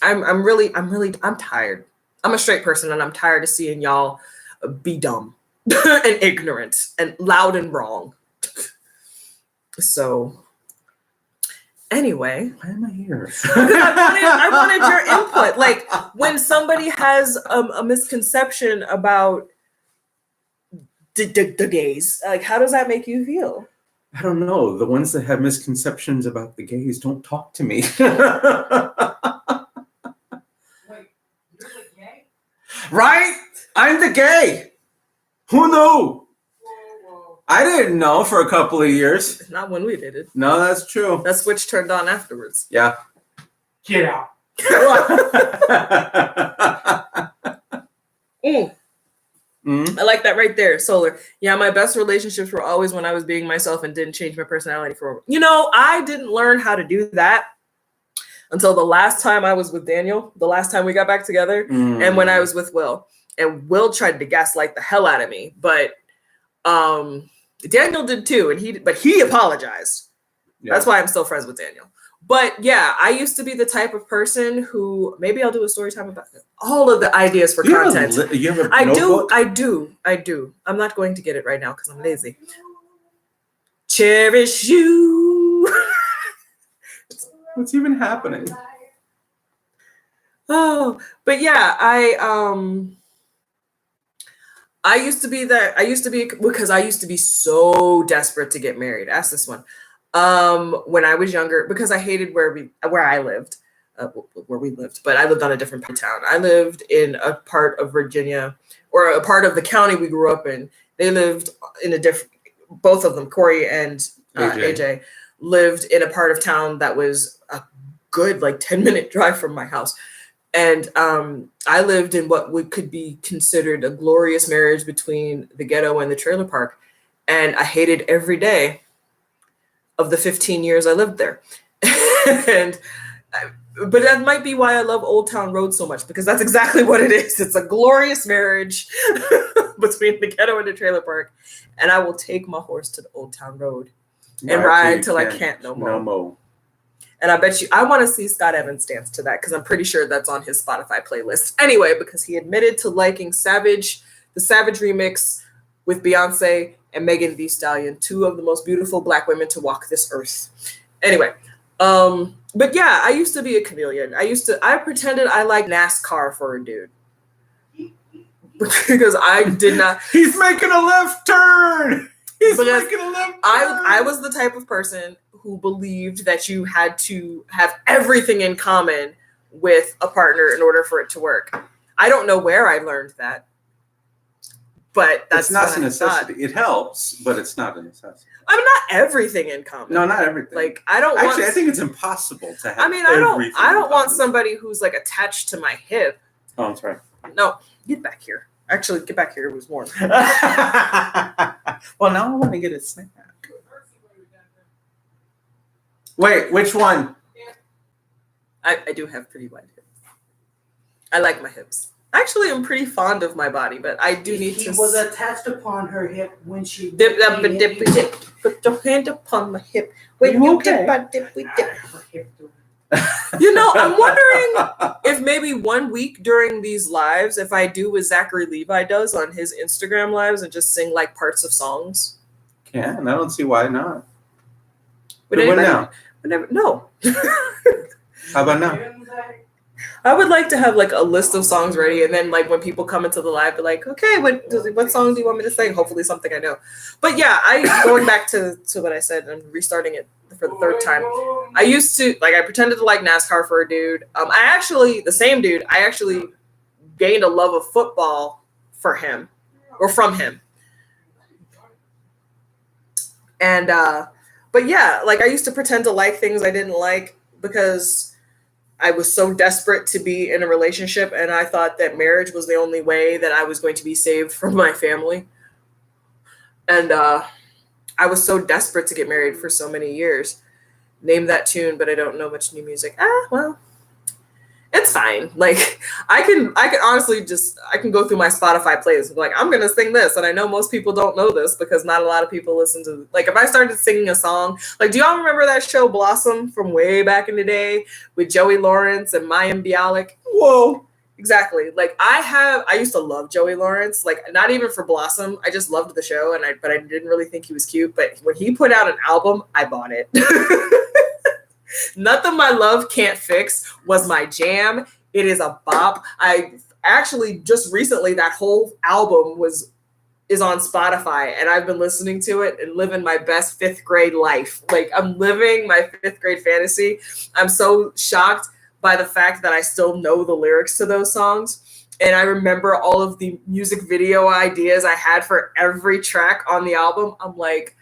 I'm tired. I'm a straight person, and I'm tired of seeing y'all be dumb and ignorant and loud and wrong. So anyway, why am I here? I wanted your input. Like when somebody has a misconception about the gays, like how does that make you feel? I don't know. The ones that have misconceptions about the gays don't talk to me. Right? I'm the gay. Who knew? I didn't know for a couple of years. Not when we did it. No, that's true. That switch turned on afterwards. Yeah. Get out. I like that right there, Solar. Yeah, my best relationships were always when I was being myself and didn't change my personality for. I didn't learn how to do that until the last time I was with Daniel, the last time we got back together, and when I was with Will. And Will tried to gaslight the hell out of me, but Daniel did too, but he apologized. Yeah. That's why I'm still friends with Daniel. But yeah, I used to be the type of person who, maybe I'll do a story time about it. All of the ideas for content. You have a notebook? I do. I'm not going to get it right now because I'm lazy. Cherish you. What's even happening? Oh, but yeah, I used to be because I used to be so desperate to get married. Ask this one. When I was younger, because I hated where I lived, where we lived, but I lived on a different part of town. I lived in a part of Virginia, or a part of the county we grew up in. They lived in a different, both of them, Corey and AJ, lived in a part of town that was a good 10-minute drive from my house. And I lived in what could be considered a glorious marriage between the ghetto and the trailer park. And I hated every day of the 15 years I lived there. But that might be why I love Old Town Road so much, because that's exactly what it is. It's a glorious marriage between the ghetto and the trailer park. And I will take my horse to the Old Town Road and ride till I can't no more. No more. And I bet you, I want to see Scott Evans dance to that, because I'm pretty sure that's on his Spotify playlist. Anyway, because he admitted to liking the Savage remix with Beyonce and Megan Thee Stallion, two of the most beautiful Black women to walk this earth. Anyway, but yeah, I used to be a chameleon. I pretended I liked NASCAR for a dude. Because I did not. He's making a left turn. He's making a left turn. I was the type of person who believed that you had to have everything in common with a partner in order for it to work. I don't know where I learned that, but that's not a necessity. It helps, but it's not a necessity. I mean, not everything in common. No, not everything. I think it's impossible to have. I mean, I don't want somebody who's attached to my hip. Oh, I'm sorry. No, get back here. Actually, get back here. It was warm. Well, now I want to get a snack. Wait, which one? I do have pretty wide hips. I like my hips. Actually, I'm pretty fond of my body, but I do need to. He was attached upon her hip when she dip. Put your hand upon my hip. When you dip, I dip, we dip. I'm wondering if maybe 1 week during these lives, if I do what Zachary Levi does on his Instagram lives and just sing parts of songs. Yeah, and I don't see why not. But anybody, now? No. How about now? I would like to have a list of songs ready, and then when people come into the live, be like, okay, what song do you want me to sing? Hopefully something I know. But yeah, going back to what I said and restarting it for the third time. I used to I pretended to like NASCAR for a dude. The same dude, I actually gained a love of football for him or from him. And but yeah, I used to pretend to like things I didn't like because I was so desperate to be in a relationship, and I thought that marriage was the only way that I was going to be saved from my family. And I was so desperate to get married for so many years. Name that tune, but I don't know much new music. Well, It's fine. Like I can honestly I can go through my Spotify playlist and be like, I'm gonna sing this. And I know most people don't know this because not a lot of people listen to, like, if I started singing a song, like, do y'all remember that show Blossom from way back in the day with Joey Lawrence and Mayim Bialik? Whoa. Exactly. Like I used to love Joey Lawrence, like not even for Blossom. I just loved the show but I didn't really think he was cute. But when he put out an album, I bought it. Nothing My Love Can't Fix was my jam. It is a bop. I actually just recently, that whole album is on Spotify, and I've been listening to it and living my best 5th grade life. Like I'm living my 5th grade fantasy. I'm so shocked by the fact that I still know the lyrics to those songs. And I remember all of the music video ideas I had for every track on the album. I'm like,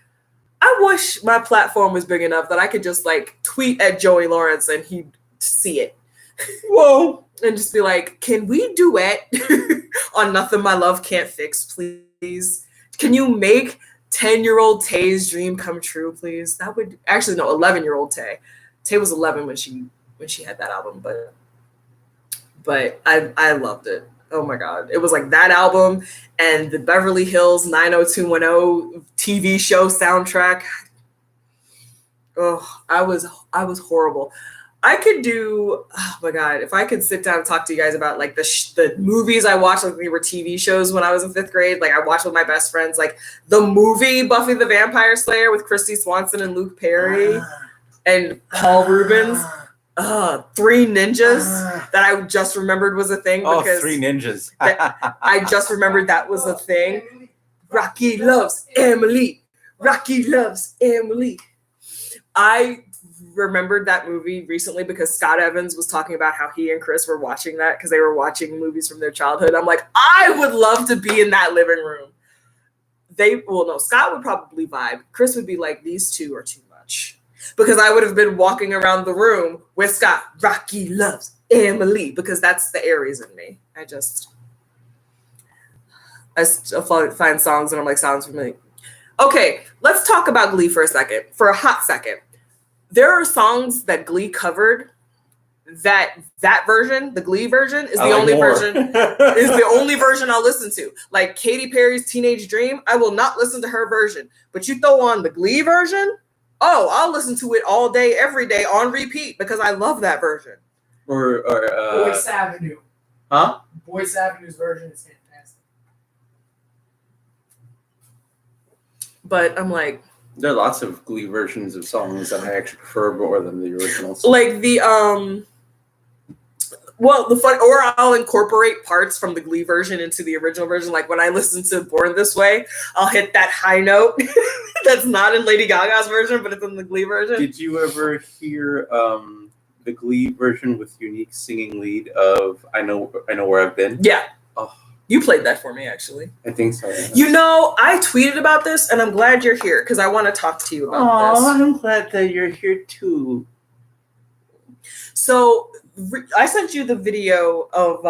I wish my platform was big enough that I could just like tweet at Joey Lawrence and he'd see it. Whoa. And just be like, can we duet on Nothing My Love Can't Fix, please? Can you make 10-year-old Tay's dream come true, please? That would actually, no, 11-year-old Tay. Tay was 11 when she had that album, but I loved it. Oh my God. It was like that album and the Beverly Hills 90210 TV show soundtrack. Oh, I was horrible. I could do, oh my God, if I could sit down and talk to you guys about like the movies I watched, like they were TV shows when I was in 5th grade. Like I watched with my best friends, like the movie Buffy the Vampire Slayer with Christy Swanson and Luke Perry and Paul Rubens. Three Ninjas that I just remembered was a thing. Because Three Ninjas. I just remembered that was a thing. Rocky loves Emily. Rocky loves Emily. I remembered that movie recently because Scott Evans was talking about how he and Chris were watching that because they were watching movies from their childhood. I'm like, I would love to be in that living room. Scott would probably vibe. Chris would be like, these two are too much. Because I would have been walking around the room with Scott. Rocky loves Emily, because that's the Aries in me. I find songs and I'm like, sounds familiar. Okay, let's talk about Glee for a hot second. There are songs that Glee covered that version, the Glee version, is the only version I'll listen to. Like Katy Perry's Teenage Dream, I will not listen to her version. But you throw on the Glee version, I'll listen to it all day, every day on repeat because I love that version. Or Boyce Avenue. Huh? Boyce Avenue's version is fantastic. But I'm like, there are lots of Glee versions of songs that I actually prefer more than the originals. Like the or I'll incorporate parts from the Glee version into the original version. Like when I listen to Born This Way, I'll hit that high note that's not in Lady Gaga's version, but it's in the Glee version. Did you ever hear the Glee version with unique singing lead of I Know Where I've Been? Yeah. Oh. You played that for me, actually. I think so. Yeah. You know, I tweeted about this, and I'm glad you're here because I want to talk to you about this. I'm glad that you're here too. So I sent you the video of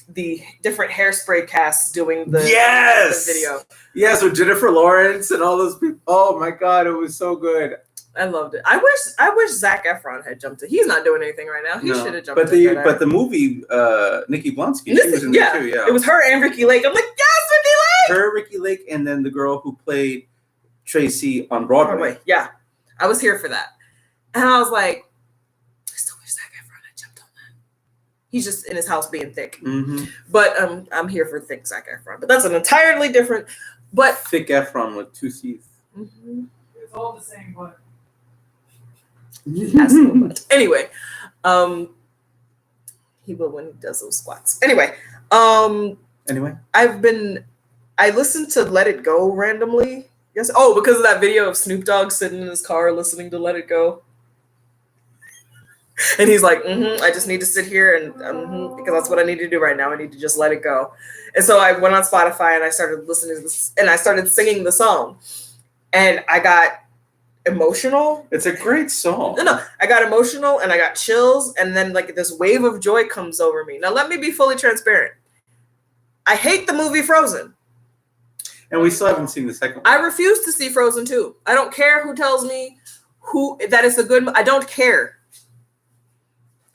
the different Hairspray casts doing the video. Yes, with Jennifer Lawrence and all those people. Oh my God, it was so good. I loved it. I wish Zac Efron had jumped in. He's not doing anything right now. He should have jumped in. But the movie, Nikki Blonsky, she was in there too. Yeah, it was her and Ricky Lake. I'm like, yes, Ricky Lake. Her, Ricky Lake, and then the girl who played Tracy on Broadway. Yeah, I was here for that, and I was like, I still wish Zac Efron had jumped on that. He's just in his house being thick. Mm-hmm. But I'm here for thick Zac Efron. But that's an entirely different. But thick Efron with 2 C's. Mm-hmm. It's all the same, but. Anyway, he will when he does those squats. Anyway, I listened to Let It Go randomly. Yes. Oh, because of that video of Snoop Dogg sitting in his car listening to Let It Go. And he's like, I just need to sit here and because that's what I need to do right now. I need to just let it go. And so I went on Spotify and I started listening to this and I started singing the song. And I got emotional. It's a great song. No, I got emotional and I got chills, and then like this wave of joy comes over me. Now let me be fully transparent. I hate the movie Frozen. And we still haven't seen the second one. I refuse to see Frozen 2. I don't care who tells me that it's a good I don't care.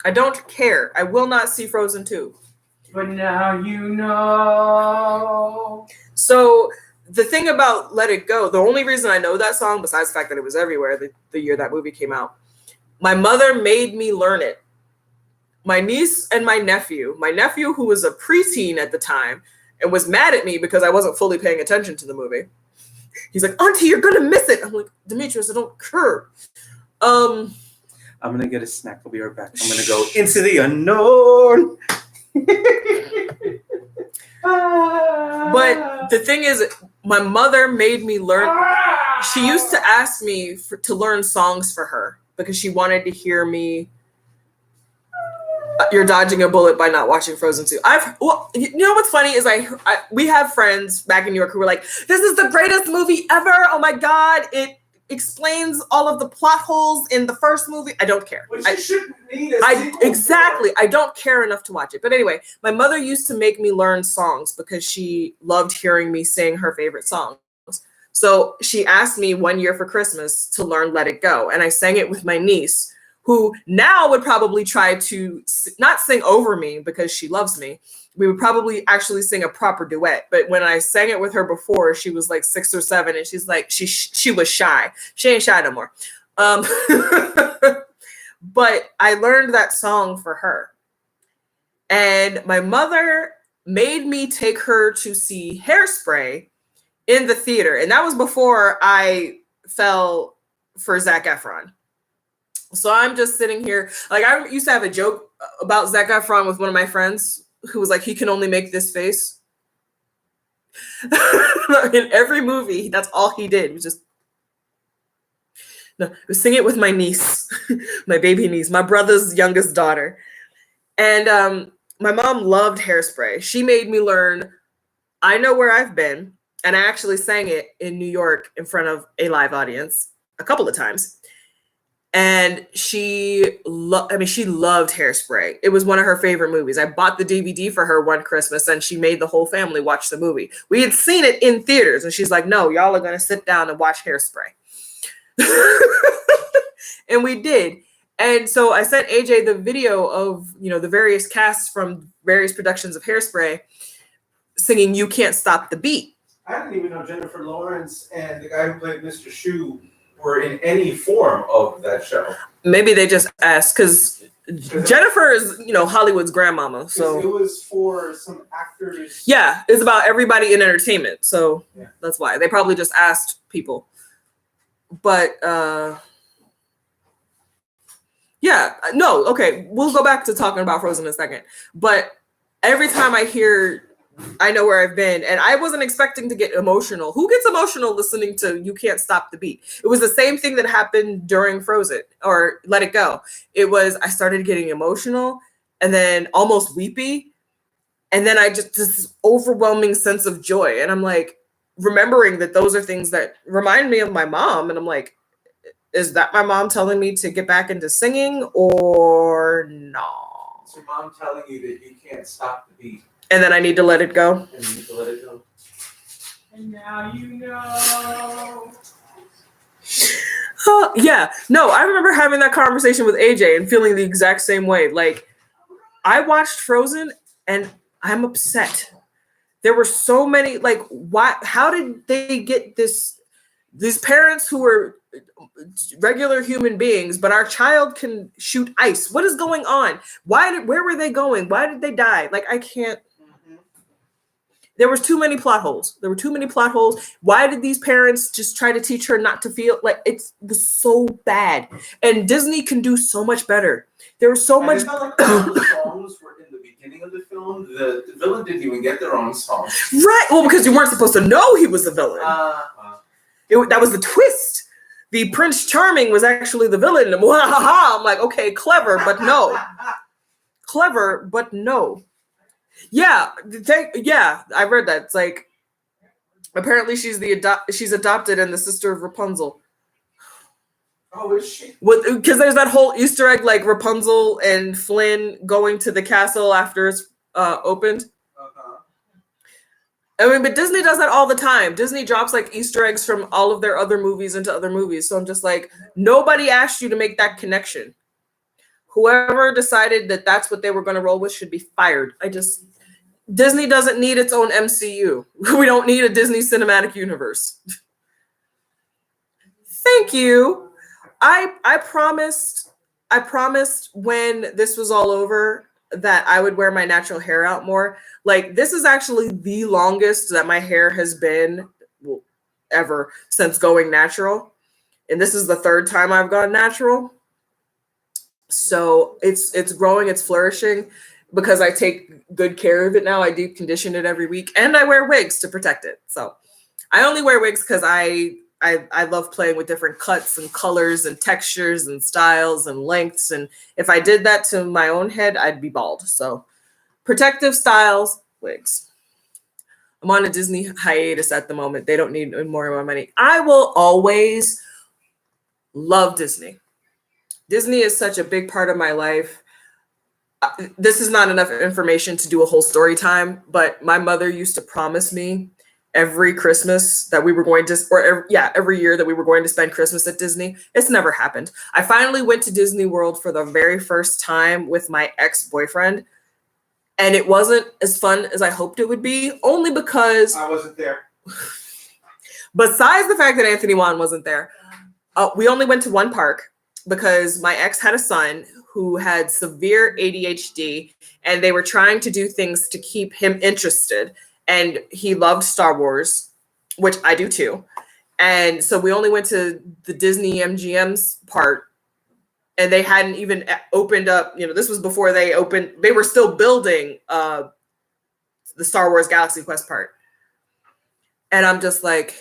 I don't care. I will not see Frozen 2. But now you know. So the thing about Let It Go, the only reason I know that song, besides the fact that it was everywhere the year that movie came out, my mother made me learn it. My niece and my nephew who was a preteen at the time and was mad at me because I wasn't fully paying attention to the movie. He's like, Auntie, you're gonna miss it. I'm like, Demetrius, I don't care. I'm gonna get a snack. I'll be right back. I'm gonna go into the unknown. But the thing is, my mother made me learn. She used to ask me to learn songs for her because she wanted to hear me. You're dodging a bullet by not watching Frozen 2. You know what's funny is we have friends back in New York who were like, this is the greatest movie ever. Oh my God. It explains all of the plot holes in the first movie. I don't care. Which you shouldn't need a sequel exactly. I don't care enough to watch it. But anyway, my mother used to make me learn songs because she loved hearing me sing her favorite songs. So she asked me one year for Christmas to learn Let It Go. And I sang it with my niece, who now would probably try to not sing over me because she loves me. We would probably actually sing a proper duet. But when I sang it with her before, she was like 6 or 7, and she's like, she was shy. She ain't shy no more. But I learned that song for her. And my mother made me take her to see Hairspray in the theater. And that was before I fell for Zac Efron. So I'm just sitting here. Like, I used to have a joke about Zac Efron with one of my friends who was like, he can only make this face. In every movie, that's all he did. He was just, no, sing it with my niece, my baby niece, my brother's youngest daughter. And my mom loved Hairspray. She made me learn I Know Where I've Been. And I actually sang it in New York in front of a live audience a couple of times. And she loved Hairspray. It was one of her favorite movies. I bought the DVD for her one Christmas, and she made the whole family watch the movie. We had seen it in theaters, and she's like, no, y'all are going to sit down and watch Hairspray. And we did. And so I sent AJ the video of, the various casts from various productions of Hairspray singing You Can't Stop the Beat. I didn't even know Jennifer Lawrence and the guy who played Mr. Shu were in any form of that show. Maybe they just asked because Jennifer is, Hollywood's grandmama. So it was for some actors. Yeah, it's about everybody in entertainment. So That's why they probably just asked people. But we'll go back to talking about Frozen in a second. But every time I hear I Know Where I've Been, and I wasn't expecting to get emotional. Who gets emotional listening to You Can't Stop the Beat? It was the same thing that happened during Frozen or Let It Go. It was, I started getting emotional and then almost weepy. And then I just, this overwhelming sense of joy. And I'm like, remembering that those are things that remind me of my mom. And I'm like, is that my mom telling me to get back into singing or no? It's your mom telling you that you can't stop the beat. And then I need to let it go. And you need to let it go. And now you know. No, I remember having that conversation with AJ and feeling the exact same way. Like, I watched Frozen and I'm upset. There were so many, like, why? How did they get this? These parents who were regular human beings, but our child can shoot ice. What is going on? Where were they going? Why did they die? Like, I can't. There was too many plot holes. Why did these parents just try to teach her not to feel like it was so bad? And Disney can do so much better. There was so much. It's not like all the songs were in the beginning of the film. The villain didn't even get their own song. Right. Well, because you weren't supposed to know he was the villain. That was the twist. The Prince Charming was actually the villain. I'm like, okay, clever, but no. Clever, but no. Yeah, I read that. It's like, apparently she's adopted and the sister of Rapunzel. Oh, is she? Because there's that whole Easter egg, like Rapunzel and Flynn going to the castle after it's opened. I mean, but Disney does that all the time. Disney drops like Easter eggs from all of their other movies into other movies. So I'm just like, nobody asked you to make that connection. whoever decided that that's what they were going to roll with should be fired. Disney doesn't need its own MCU. We don't need a Disney cinematic universe. Thank you. I promised when this was all over that I would wear my natural hair out more. Like, this is actually the longest that my hair has been ever since going natural. And this is the third time I've gone natural. So it's growing, it's flourishing because I take good care of it now. I deep condition it every week and I wear wigs to protect it. So I only wear wigs because I love playing with different cuts and colors and textures and styles and lengths. And if I did that to my own head, I'd be bald. So protective styles, wigs. I'm on a Disney hiatus at the moment. They don't need more of my money. I will always love Disney. Disney is such a big part of my life. This is not enough information to do a whole story time, but my mother used to promise me every Christmas that we were going to, every year that we were going to spend Christmas at Disney. It's never happened. I finally went to Disney World for the very first time with my ex-boyfriend, and it wasn't as fun as I hoped it would be, only because I wasn't there. Besides the fact that Anthony Wan wasn't there, we only went to one park because my ex had a son who had severe ADHD, and they were trying to do things to keep him interested. And he loved Star Wars, which I do too. And so we only went to the Disney MGM's part, and they hadn't even opened up. This was before they opened. They were still building the Star Wars Galaxy Quest part. And I'm just like,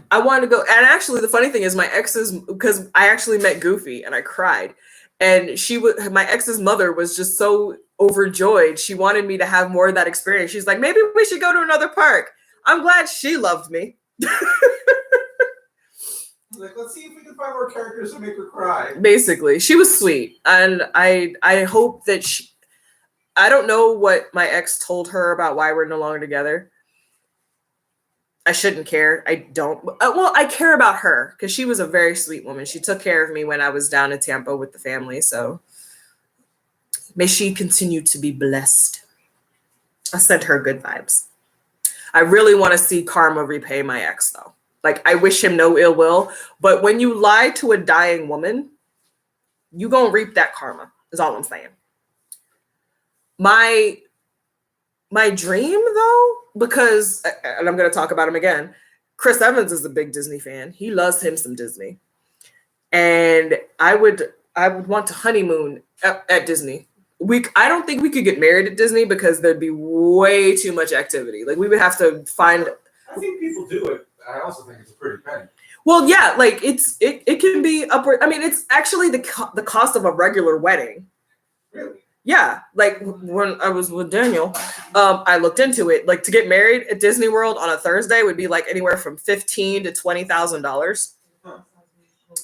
I wanted to go. And actually, the funny thing is, my ex's, because I actually met Goofy and I cried. And my ex's mother was just so overjoyed. She wanted me to have more of that experience. She's like, maybe we should go to another park. I'm glad she loved me. Like, let's see if we can find more characters to make her cry. Basically, she was sweet. And I hope that I don't know what my ex told her about why we're no longer together. I shouldn't care. I don't. Well, I care about her because she was a very sweet woman. She took care of me when I was down in Tampa with the family. So may she continue to be blessed. I sent her good vibes. I really want to see karma repay my ex, though. Like, I wish him no ill will. But when you lie to a dying woman, you gonna reap that karma, is all I'm saying. My dream, though, because, and I'm going to talk about him again, Chris Evans is a big Disney fan. He loves him some Disney. And I would want to honeymoon at Disney. I don't think we could get married at Disney because there'd be way too much activity. Like, we would have to find. I think people do it. I also think it's a pretty penny. Well, yeah, like it can be upward. I mean, it's actually the cost of a regular wedding. Really? Yeah, like when I was with Daniel, I looked into it. Like, to get married at Disney World on a Thursday would be like anywhere from $15,000 to $20,000,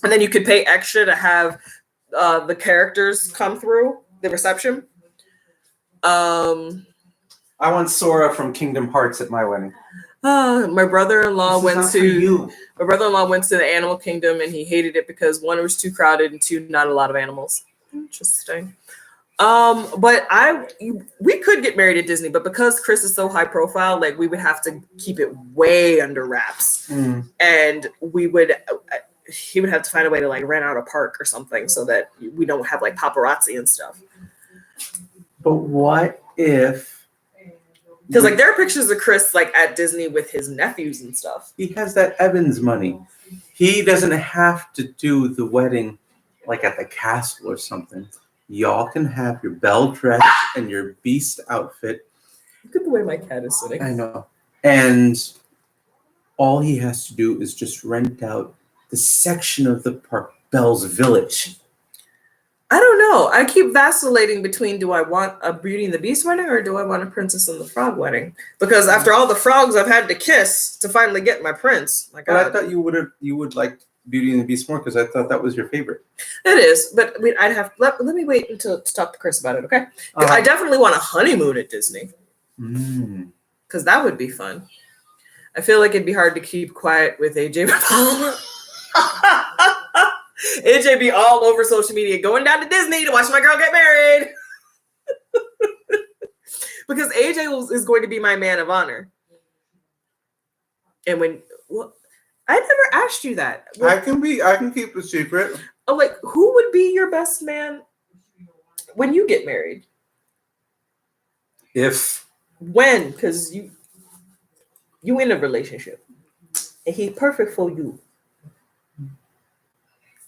and then you could pay extra to have the characters come through the reception. I want Sora from Kingdom Hearts at my wedding. My brother-in-law went to the Animal Kingdom, and he hated it because one, it was too crowded, and two, not a lot of animals. Interesting. But we could get married at Disney, but because Chris is so high profile, like, we would have to keep it way under wraps, and he would have to find a way to like rent out a park or something so that we don't have like paparazzi and stuff. But what if? Because like there are pictures of Chris like at Disney with his nephews and stuff. He has that Evans money. He doesn't have to do the wedding like at the castle or something. Y'all can have your bell dress and your beast outfit. Look at the way my cat is sitting. I know. And all he has to do is just rent out the section of the park, Belle's Village. I don't know. I keep vacillating between, do I want a Beauty and the Beast wedding or do I want a Princess and the Frog wedding? Because after all the frogs I've had to kiss to finally get my prince. My God. But I thought you would like Beauty and the Beast more because I thought that was your favorite. It is, but I mean, I'd have let me wait until to talk to Chris about it, okay? I definitely want a honeymoon at Disney. Because that would be fun. I feel like it'd be hard to keep quiet with AJ. AJ be all over social media, going down to Disney to watch my girl get married. Because AJ is going to be my man of honor. And I never asked you that. I can keep a secret. Oh, like, who would be your best man when you get married? When? Because you in a relationship. And he's perfect for you.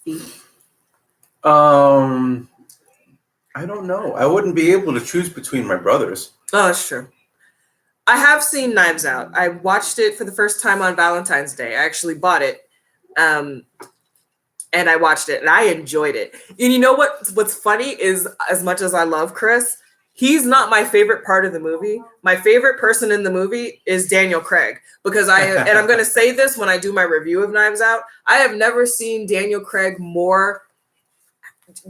See? I don't know. I wouldn't be able to choose between my brothers. Oh, that's true. I have seen Knives Out. I watched it for the first time on Valentine's Day. I actually bought it. And I watched it and I enjoyed it. And you know what's funny is, as much as I love Chris, he's not my favorite part of the movie. My favorite person in the movie is Daniel Craig, because and I'm going to say this when I do my review of Knives Out, I have never seen Daniel Craig more.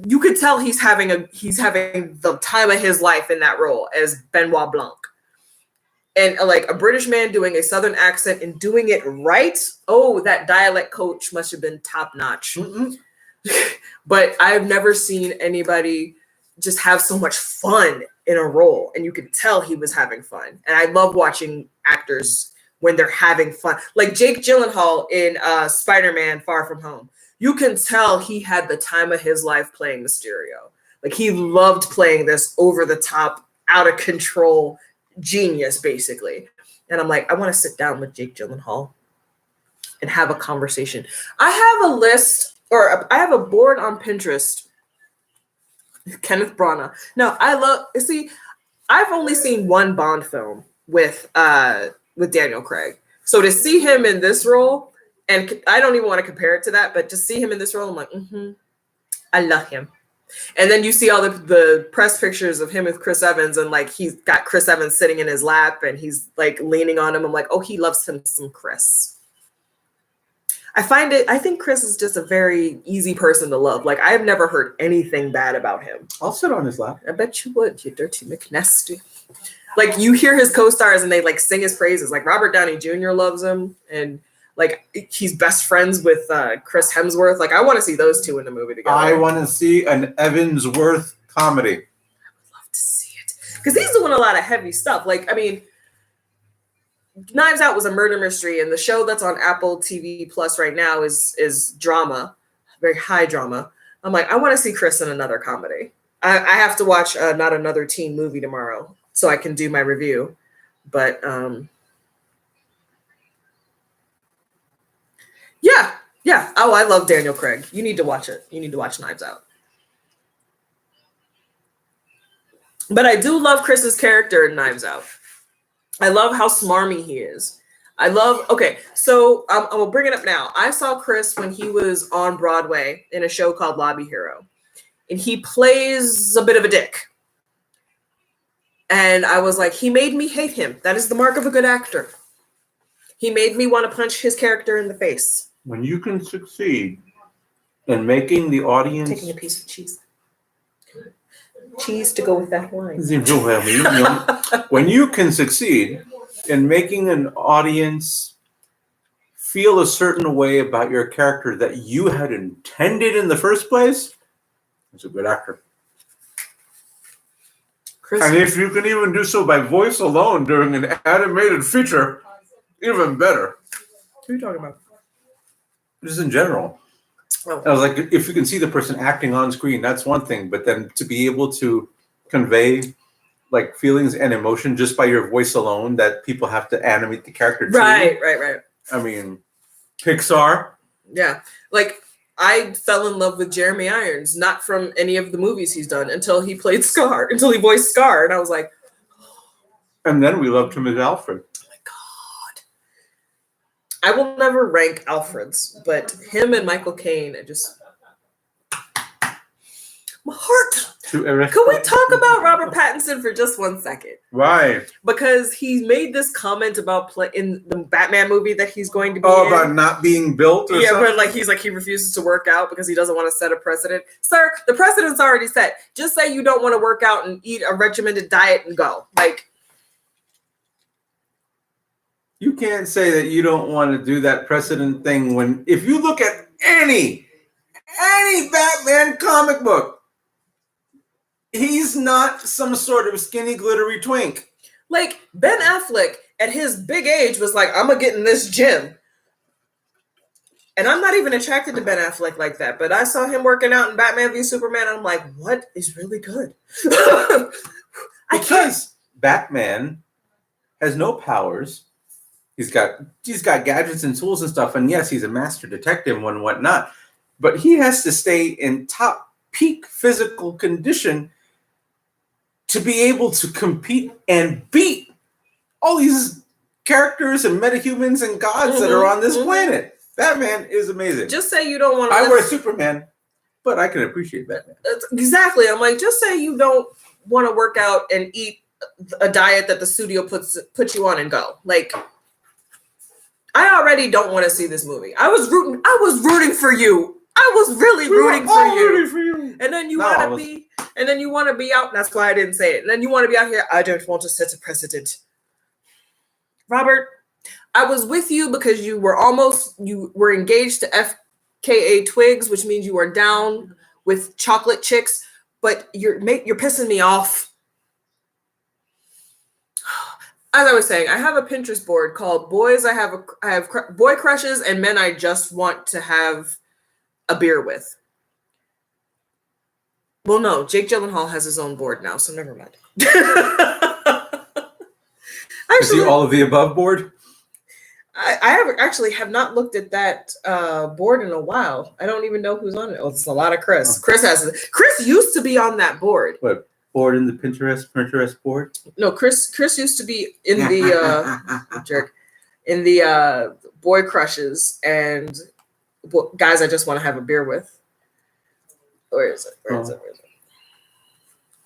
You could tell he's having the time of his life in that role as Benoit Blanc. And like a British man doing a Southern accent and doing it right. Oh, that dialect coach must have been top notch. But I've never seen anybody just have so much fun in a role. And you could tell he was having fun. And I love watching actors when they're having fun. Like Jake Gyllenhaal in Spider-Man Far From Home. You can tell he had the time of his life playing Mysterio. Like he loved playing this over the top, out of control genius, basically. And I'm like, I want to sit down with Jake Gyllenhaal and have a conversation. I have a list, or I have a board on Pinterest. Kenneth Branagh. No, I've only seen one Bond film with Daniel Craig. So to see him in this role, and I don't even want to compare it to that, but to see him in this role, I'm like, I love him. And then you see all the press pictures of him with Chris Evans, and like he's got Chris Evans sitting in his lap and he's like leaning on him. I'm like, oh, he loves him some Chris. I think Chris is just a very easy person to love. Like I have never heard anything bad about him. I'll sit on his lap. I bet you would, you dirty McNasty. Like you hear his co-stars and they like sing his praises. Like Robert Downey Jr. loves him, and like he's best friends with Chris Hemsworth. Like I want to see those two in the movie together. I want to see an Evansworth comedy. I would love to see it because he's doing a lot of heavy stuff. Like I mean, Knives Out was a murder mystery, and the show that's on Apple TV Plus right now is drama, very high drama. I'm like, I want to see Chris in another comedy. I have to watch Not Another Teen Movie tomorrow so I can do my review, but yeah. Oh, I love Daniel Craig. You need to watch it. You need to watch Knives Out. But I do love Chris's character in Knives Out. I love how smarmy he is. So I'm going to bring it up now. I saw Chris when he was on Broadway in a show called Lobby Hero. And he plays a bit of a dick. And I was like, he made me hate him. That is the mark of a good actor. He made me want to punch his character in the face. When you can succeed in making the audience... Taking a piece of cheese. Cheese to go with that wine. When you can succeed in making an audience feel a certain way about your character that you had intended in the first place, it's a good actor. Chris, and if you can even do so by voice alone during an animated feature, even better. Who are you talking about? Just in general. Oh. I was like, if you can see the person acting on screen, that's one thing. But then to be able to convey like feelings and emotion just by your voice alone, that people have to animate the character too. Right. I mean, Pixar. Yeah. Like, I fell in love with Jeremy Irons, not from any of the movies he's done, until he played Scar, until he voiced Scar. And I was like... And then we loved him as Alfred. I will never rank Alfred's, but him and Michael Caine, my heart. Can we talk about Robert Pattinson for just 1 second? Why? Because he made this comment about in the Batman movie that he's going to be in. About not being built or something? But like he refuses to work out because he doesn't want to set a precedent. Sir, the precedent's already set. Just say you don't want to work out and eat a regimented diet and go. Like, you can't say that you don't want to do that precedent thing if you look at any any Batman comic book. He's not some sort of skinny, glittery twink. Like, Ben Affleck at his big age was like, I'm gonna get in this gym. And I'm not even attracted to Ben Affleck like that, but I saw him working out in Batman v Superman. And I'm like, what is really good? Because Batman has no powers. He's got gadgets and tools and stuff, and yes, he's a master detective and whatnot. But he has to stay in top peak physical condition to be able to compete and beat all these characters and metahumans and gods that are on this planet. Batman is amazing. Just say you don't want to. I wear Superman, but I can appreciate Batman. Exactly. I'm like, just say you don't want to work out and eat a diet that the studio puts you on and go. Like, I already don't want to see this movie. I was rooting for you. I was really rooting for you. And then you want to be out. That's why I didn't say it. And then you want to be out here. I don't want to set a precedent. Robert, I was with you because you were engaged to FKA Twigs, which means you are down with chocolate chicks, but you're pissing me off. As I was saying, I have a Pinterest board called Boys I have Boy Crushes and Men I Just Want to Have a Beer With. Well, no, Jake Gyllenhaal has his own board now, so never mind. Is he all of the above board? I have not looked at that board in a while. I don't even know who's on it. Oh, it's a lot of Chris. Oh. Chris used to be on that board. What board in the Pinterest board? No, Chris used to be in the in the Boy Crushes and guys I just want to have a beer with. Where is it?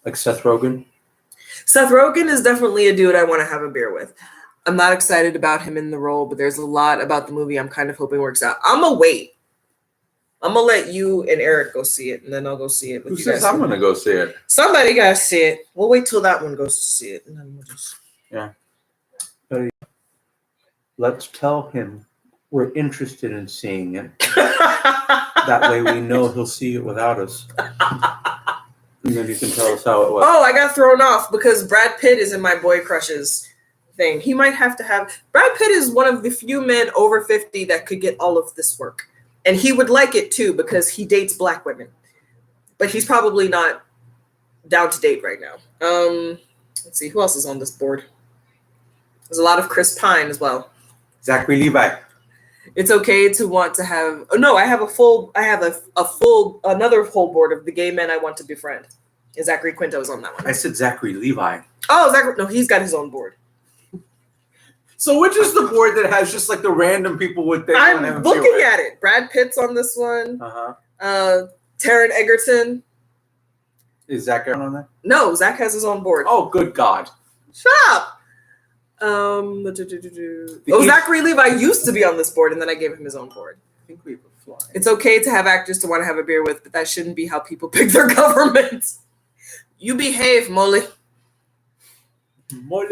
Like Seth Rogen? Seth Rogen is definitely a dude I want to have a beer with. I'm not excited about him in the role, but there's a lot about the movie I'm kind of hoping works out. I'm going to wait. I'm going to let you and Eric go see it, and then I'll go see it. Who says I'm going to go see it? Somebody got to see it. We'll wait till that one goes to see it. And then we'll just... Yeah. Let's tell him we're interested in seeing it. That way we know he'll see it without us. And then you can tell us how it was. Oh, I got thrown off because Brad Pitt is in my Boy Crushes thing. He might have to have... Brad Pitt is one of the few men over 50 that could get all of this work. And he would like it too because he dates black women. But he's probably not down to date right now. Let's see, who else is on this board? There's a lot of Chris Pine as well. Zachary Levi. It's okay to want to have... Oh, no, I have another full board of the gay men I want to befriend. And Zachary Quinto's on that one. I said Zachary Levi. Oh, Zachary... No, he's got his own board. So which is the board that has just like the random people with their... I'm looking at it. Brad Pitt's on this one. Uh-huh. Taron Egerton. Is Zach on that? No, Zach has his own board. Oh, good God. Shut up. Zachary Levi used to be on this board, and then I gave him his own board. I think we have a fly. It's okay to have actors to want to have a beer with, but that shouldn't be how people pick their government. You behave, Molly. Mole.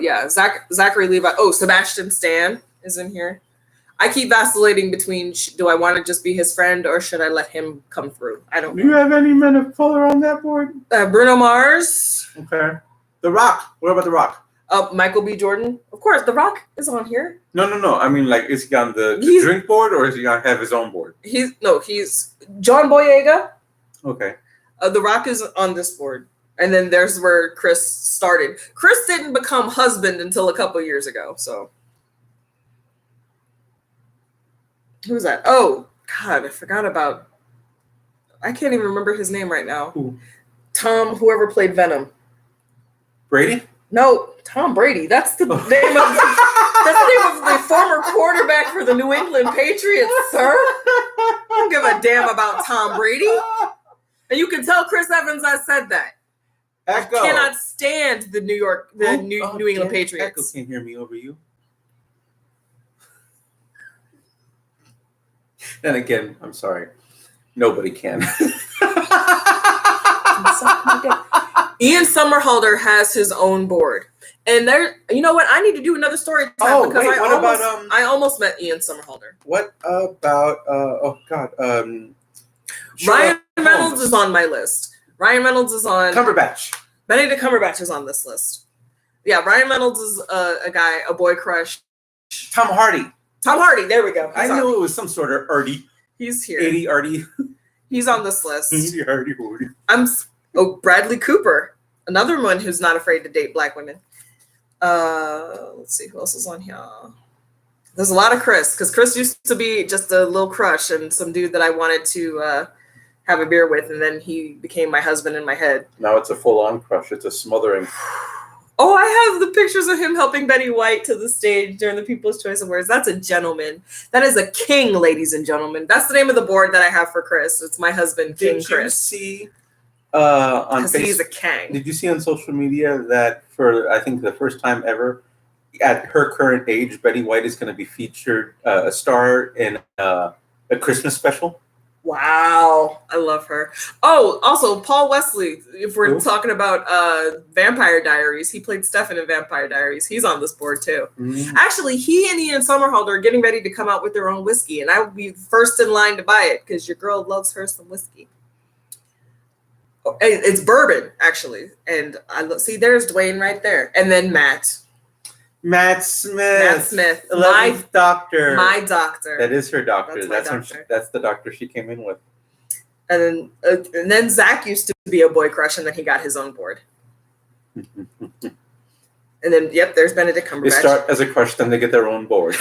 Yeah, Zachary Levi. Oh, Sebastian Stan is in here. I keep vacillating between do I want to just be his friend or should I let him come through? I don't know. Do you have any men of color on that board? Bruno Mars. Okay. The Rock. What about The Rock? Michael B. Jordan. Of course, The Rock is on here. No. I mean, like, is he on the drink board or is he going to have his own board? He's John Boyega. Okay. The Rock is on this board. And then there's where Chris started. Chris didn't become husband until a couple years ago. So who's that? Oh, God, I forgot about... I can't even remember his name right now. Who? Tom, whoever played Venom. Brady? No, Tom Brady. That's the name of the former quarterback for the New England Patriots, sir. I don't give a damn about Tom Brady. And you can tell Chris Evans I said that. Echo. I cannot stand the New England Patriots. Echo can't hear me over you. And again, I'm sorry. Nobody can. Ian Somerhalder has his own board. And there, you know what? I need to do another story time Oh, because wait, I almost met Ian Somerhalder. What about Ryan Sherlock Reynolds Holmes? is on my list. Ryan Reynolds is on. Cumberbatch. Benedict Cumberbatch is on this list. Yeah, Ryan Reynolds is a boy crush. Tom Hardy. Tom Hardy, there we go. I knew it was some sort of Artie. He's here. 80 Artie. He's on this list. 80 Artie. Bradley Cooper, another one who's not afraid to date black women. Let's see who else is on here. There's a lot of Chris, because Chris used to be just a little crush and some dude that I wanted to have a beer with, and then he became my husband in my head. Now it's a full-on crush. It's a smothering. Oh, I have the pictures of him helping Betty White to the stage during the People's Choice Awards. That's a gentleman. That is a king, ladies and gentlemen. That's the name of the board that I have for Chris. It's my husband, King Chris. Did you see on Because he's a Facebook? king. Did you see on social media that for I think the first time ever, at her current age, Betty White is going to be featured a star in a Christmas special? Wow, I love her. Oh, also Paul Wesley. If we're Who? talking about Vampire Diaries, he played Stefan in Vampire Diaries. He's on this board too. Mm. Actually, he and Ian Somerhalder are getting ready to come out with their own whiskey, and I will be first in line to buy it because your girl loves her some whiskey. Oh, it's bourbon, actually, and see. There's Dwayne right there, and then Matt Smith. Matt Smith, 11th doctor. my doctor. That is her doctor. That's my That's doctor. that's the doctor she came in with. And then Zach used to be a boy crush, and then he got his own board. And then, yep, there's Benedict They Cumberbatch. start as a crush, then they get their own board.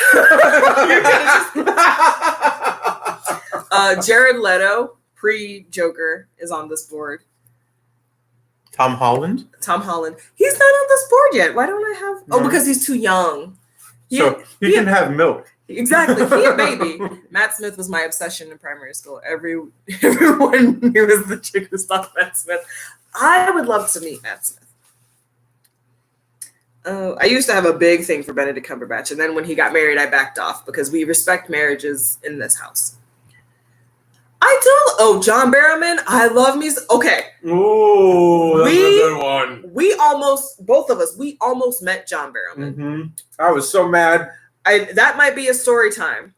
Jared Leto, pre-Joker, is on this board. Tom Holland. Tom Holland. He's not on this board yet. Why don't I have? Oh, No. because he's too young. So you can have milk. Exactly. He a baby. Matt Smith was my obsession in primary school. Everyone knew was the chick who stopped Matt Smith. I would love to meet Matt Smith. I used to have a big thing for Benedict Cumberbatch, and then when he got married, I backed off because we respect marriages in this house. I do. Oh, John Barrowman. I love me. Okay. Ooh, that's We- a good one. Both of us, we almost met John Barrowman. Mm-hmm. I was so mad. That might be a story time.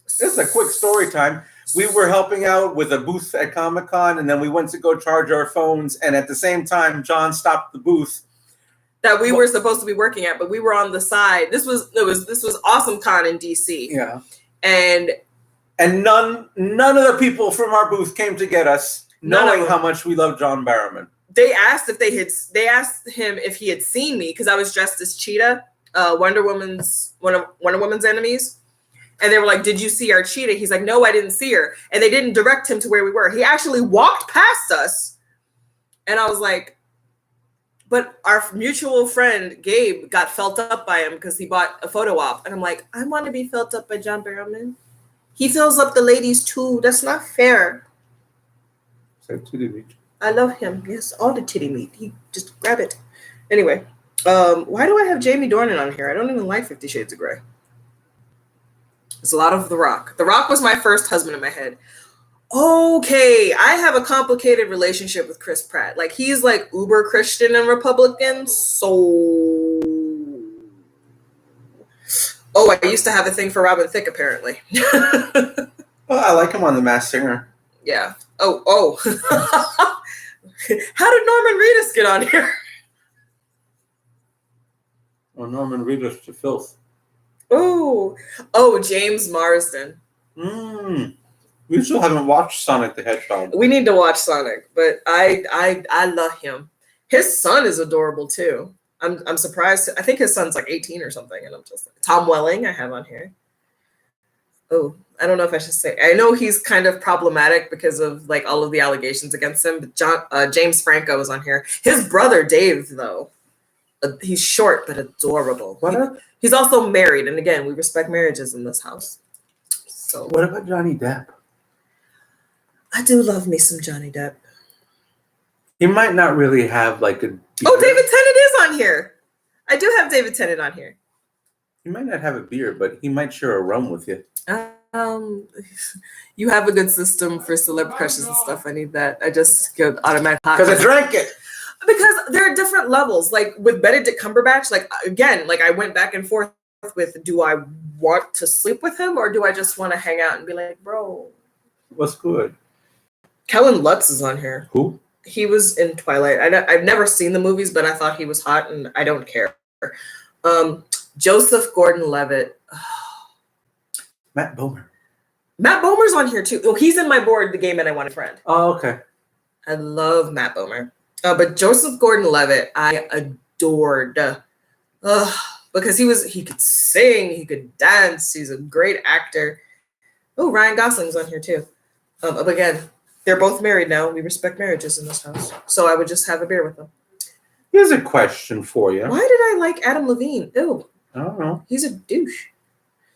This is a quick story time. We were helping out with a booth at Comic-Con, and then we went to go charge our phones, and at the same time, John stopped the booth. That we were supposed to be working at, but we were on the side. This was Awesome Con in DC. Yeah. And none of the people from our booth came to get us, None of knowing them. how much we love John Barrowman. they asked him if he had seen me because I was dressed as Cheetah, Wonder Woman's enemies. And they were like, "Did you see our Cheetah?" He's like, "No, I didn't see her." And they didn't direct him to where we were. He actually walked past us. And I was like, but our mutual friend, Gabe, got felt up by him because he bought a photo op. And I'm like, I want to be felt up by John Barrowman. He fills up the ladies too. That's not fair. So, titty meat. I love him. Yes, all the titty meat. He just grab it. Anyway, why do I have Jamie Dornan on here? I don't even like 50 Shades of Grey. There's a lot of The Rock. The Rock was my first husband in my head. Okay, I have a complicated relationship with Chris Pratt. Like, he's like uber Christian and Republican. So, I used to have a thing for Robin Thicke, apparently. Well, I like him on The Masked Singer. Yeah. Oh. How did Norman Reedus get on here? Well, Norman Reedus to filth. Oh, James Marsden. We still haven't watched Sonic the Hedgehog. We need to watch Sonic, but I love him. His son is adorable too. I'm surprised. I think his son's like 18 or something, and I'm just like, Tom Welling I have on here. Oh, I don't know if I should say. I know he's kind of problematic because of like all of the allegations against him. But James Franco is on here. His brother Dave, though, he's short but adorable. He's also married, and again, we respect marriages in this house. So What about Johnny Depp? I do love me some Johnny Depp. He might not really have like a. Oh, David Tennant is on here. I do have David Tennant on here. He might not have a beer, but he might share a rum with you. You have a good system for celeb crushes and stuff. I need that. I just go automatic hot. Because I drank it. Because there are different levels. Like with Benedict Cumberbatch, like again, like I went back and forth with, do I want to sleep with him or do I just want to hang out and be like, bro? What's good? Kellen Lutz is on here. Who? He was in Twilight. I've never seen the movies, but I thought he was hot, and I don't care. Joseph Gordon-Levitt. Matt Bomer. Matt Bomer's on here too. Oh, he's in my board, The Gay Men I Want a Friend. Oh, okay. I love Matt Bomer. But Joseph Gordon-Levitt, I adored. Because he could sing, he could dance, he's a great actor. Oh, Ryan Gosling's on here too. But again, they're both married now. We respect marriages in this house. So I would just have a beer with them. Here's a question for you. Why did I like Adam Levine? Ew. I don't know. He's a douche.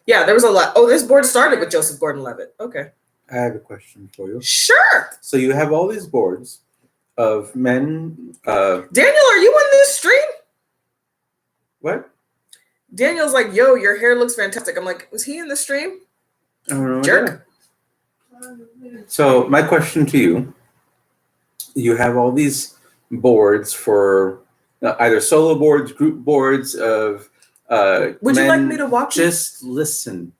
Yeah, there was a lot. Oh, this board started with Joseph Gordon-Levitt. Okay. I have a question for you. Sure. So you have all these boards of men. Daniel, are you on this stream? What? Daniel's like, yo, your hair looks fantastic. I'm like, was he in the stream? I don't know. Jerk. So my question to you: you have all these boards for either solo boards, group boards of. Would you like me to walk you? Just listen.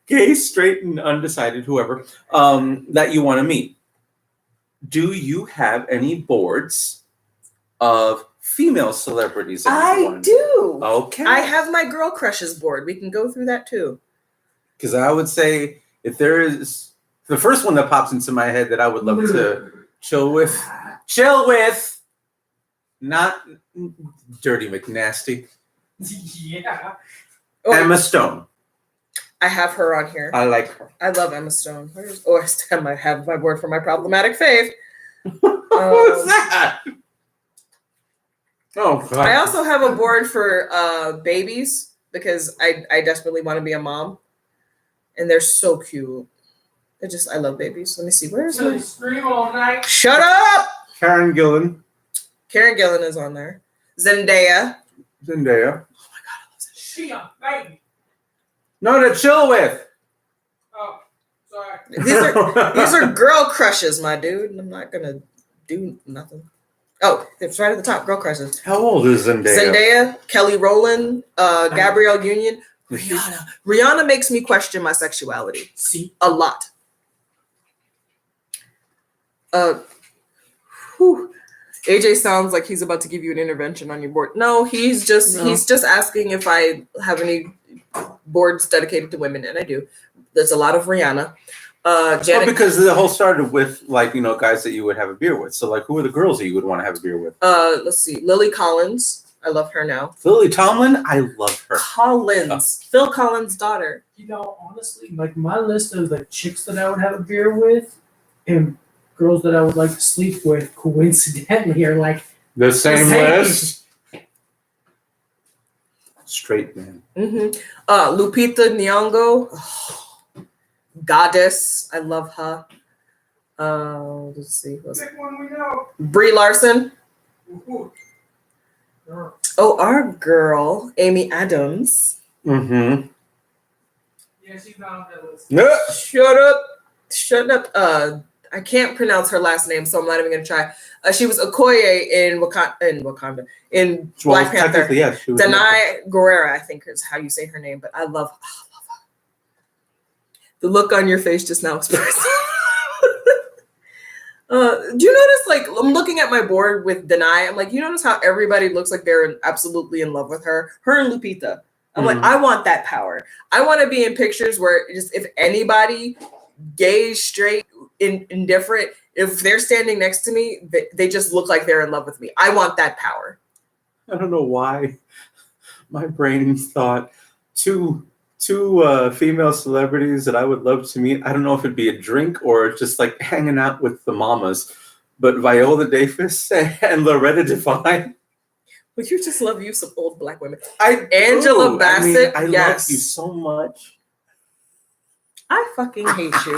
Gay, straight, and undecided, whoever that you want to meet. Do you have any boards of female celebrities? That you I want do. Okay. I have my girl crushes board. We can go through that too. Because I would say if there is the first one that pops into my head that I would love to chill with, not Dirty McNasty. Yeah. Oh, Emma Stone. I have her on here. I like her. I love Emma Stone. I have my board for my problematic fave. What's that? Oh God. I also have a board for babies because I desperately want to be a mom, and they're so cute. I love babies. Let me see. Where's So my... scream all night. Shut up! Karen Gillan. Karen Gillan is on there. Zendaya. Zendaya. She a baby. No, to chill with. Oh, sorry. These are girl crushes, my dude. I'm not gonna do nothing. Oh, it's right at the top. Girl crushes. How old is Zendaya? Zendaya, Kelly Rowland, Gabrielle Union, Rihanna. Rihanna makes me question my sexuality. See? A lot. AJ sounds like he's about to give you an intervention on your board. No, he's just asking if I have any boards dedicated to women, and I do. There's a lot of Rihanna. Janet, because the whole started with guys that you would have a beer with. So who are the girls that you would want to have a beer with? let's see, Lily Collins. I love her now. Lily Tomlin, I love her. Collins, Phil Collins' daughter. Honestly, my list of chicks that I would have a beer with and girls that I would like to sleep with coincidentally are The same same. list. Straight man. Mm-hmm. Lupita Nyong'o, goddess. I love her. Let's see. Pick one we know. Brie Larson. Ooh. Oh, our girl, Amy Adams. Mm-hmm. Yeah, she's not on that list. Yeah. Shut up. I can't pronounce her last name, so I'm not even gonna try. She was Okoye in Wakanda in Black Panther. Technically, yes. She was Danai Gurira, I think is how you say her name, but I love her. The look on your face just now expressed. Do you notice, I'm looking at my board with Danai, I'm like, you notice how everybody looks like they're absolutely in love with her? Her and Lupita. I'm like, I want that power. I want to be in pictures where just if anybody, gay, straight, indifferent, if they're standing next to me, they just look like they're in love with me. I want that power. I don't know why my brain thought two female celebrities that I would love to meet. I don't know if it'd be a drink or just hanging out with the mamas, but Viola Davis and Loretta Devine. But you just love you some old Black women. Angela Bassett, I yes. love you so much. I fucking hate you.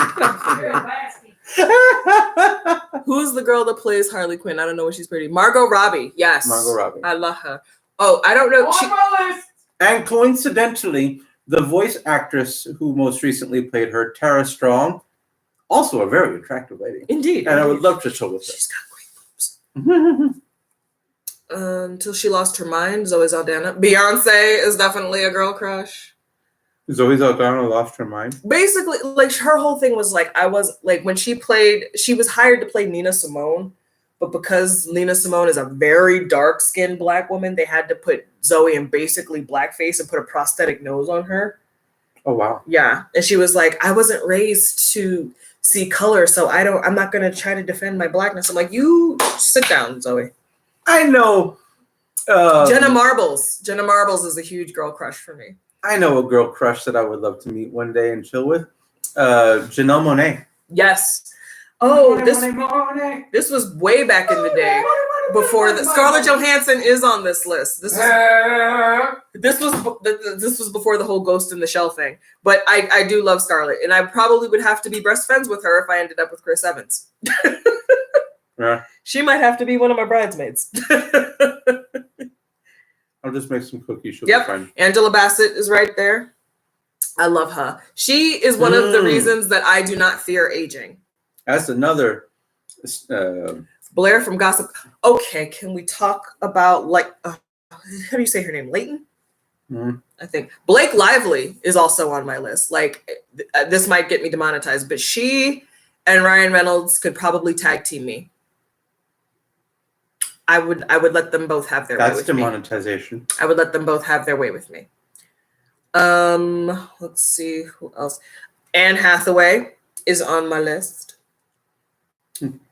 Who's the girl that plays Harley Quinn? I don't know what she's pretty. Margot Robbie. Yes. Margot Robbie. I love her. Oh, I don't know. On my list. And coincidentally, the voice actress who most recently played her, Tara Strong, Also a very attractive lady. Indeed. And I would love to chill with her. She's got great boobs. Until she lost her mind, Zoe Saldana. Beyonce is definitely a girl crush. Zoe Saldana lost her mind. Basically, like her whole thing was like, I was like, when she was hired to play Nina Simone, but because Nina Simone is a very dark-skinned black woman, they had to put Zoe in basically blackface and put a prosthetic nose on her. Oh wow. Yeah, and she was like, I wasn't raised to see color, so I'm not gonna try to defend my blackness. I'm like, you sit down, Zoe. I know. Jenna Marbles. Jenna Marbles is a huge girl crush for me. I know a girl crush that I would love to meet one day and chill with. Janelle Monáe. Yes. Oh, this was way back in the day. Before the Scarlett Johansson is on this list. This was before the whole Ghost in the Shell thing. But I do love Scarlett, and I probably would have to be best friends with her if I ended up with Chris Evans. Yeah. She might have to be one of my bridesmaids. I'll just make some cookies. She'll Yep. be fine. Angela Bassett is right there. I love her. She is one of the reasons that I do not fear aging. That's another. Blair from Gossip. Okay, can we talk about how do you say her name? Leighton? I think Blake Lively is also on my list. Like, this might get me demonetized, but she and Ryan Reynolds could probably tag team me. I would let them both have their way with demonetization. me. I would let them both have their way with me. Let's see who else. Anne Hathaway is on my list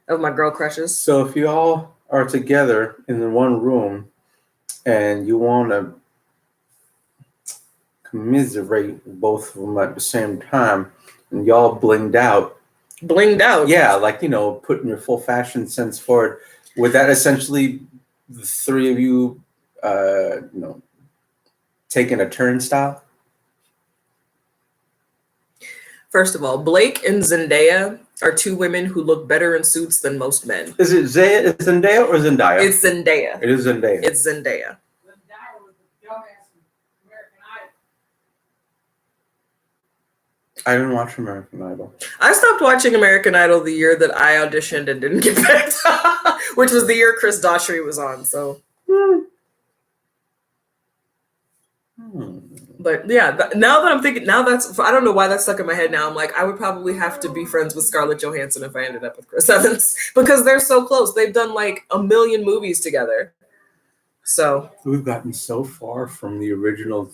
of my girl crushes. So if you all are together in the one room and you want to commiserate both of them at the same time, and y'all blinged out. Yeah, like, putting your full fashion sense forward. Would that essentially the three of you, taking a turnstile? First of all, Blake and Zendaya are two women who look better in suits than most men. Is it Zendaya or Zendaya? It's Zendaya. It is Zendaya. It's Zendaya. I didn't watch American Idol. I stopped watching American Idol the year that I auditioned and didn't get picked, which was the year Chris Daughtry was on. So, but yeah, now that I'm thinking, I don't know why that's stuck in my head now. I'm like, I would probably have to be friends with Scarlett Johansson if I ended up with Chris Evans because they're so close. They've done like 1 million movies together. So we've gotten so far from the original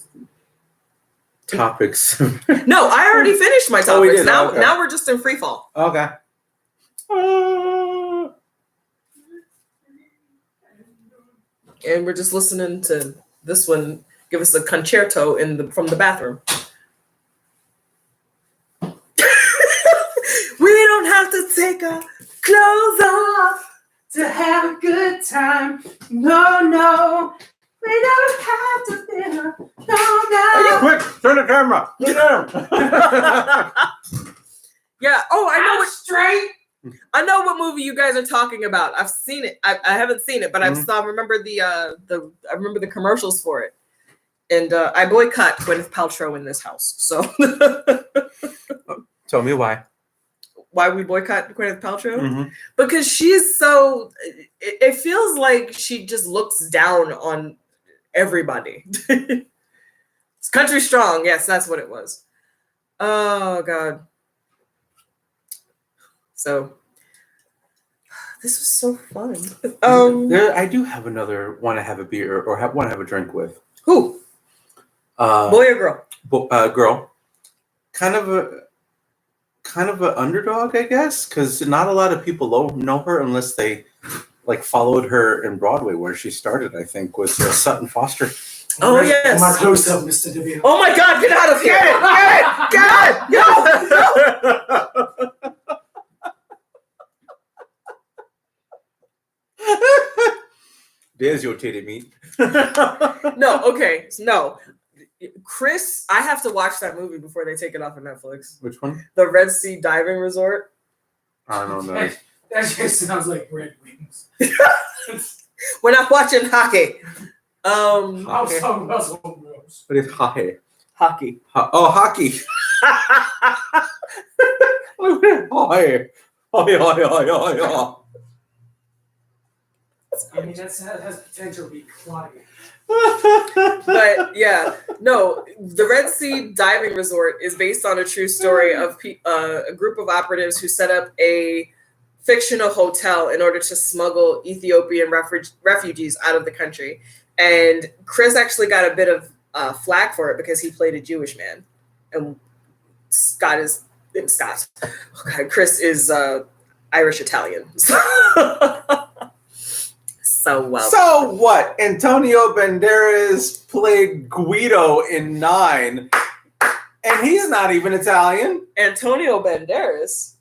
topics. No, I already finished my topics. Oh, we did? Now, Okay. now we're just in free fall. Okay. And we're just listening to this one give us a concerto from the bathroom. We don't have to take our clothes off to have a good time. No. We don't have to dinner. No. Quick, turn the camera. Get down. Yeah. Oh, Straight. I know what movie you guys are talking about. I've seen it. I haven't seen it, but I remember the commercials for it. And I boycott Gwyneth Paltrow in this house. So Tell me why. Why we boycott Gwyneth Paltrow? Mm-hmm. Because she's so. It feels like she just looks down on everybody. It's Country Strong. Yes, that's what it was. Oh God. So this was so fun. I do have another want to have a beer or want to have a drink with. Who? Boy or girl? Girl. Kind of an underdog, I guess, because not a lot of people know her unless they followed her in Broadway, where she started. I think was Sutton Foster. Oh yes. My close up, Mr. DeVille. Oh my God! Get out of here! Get it! There's your titty meat. No. Chris, I have to watch that movie before they take it off of Netflix. Which one? The Red Sea Diving Resort. I don't know. That just sounds like Red Wings. We're not watching hockey. I was talking about something else. But it's hockey. Hockey. Hockey. Oi. Oi, oi, oi, oi, oi. I mean, that has potential to be funny. But yeah, no, the Red Sea Diving Resort is based on a true story of a group of operatives who set up a fictional hotel in order to smuggle Ethiopian refugees out of the country. And Chris actually got a bit of flack for it because he played a Jewish man, and Chris is Irish Italian. So what? Antonio Banderas played Guido in 9, and he's not even Italian. Antonio Banderas.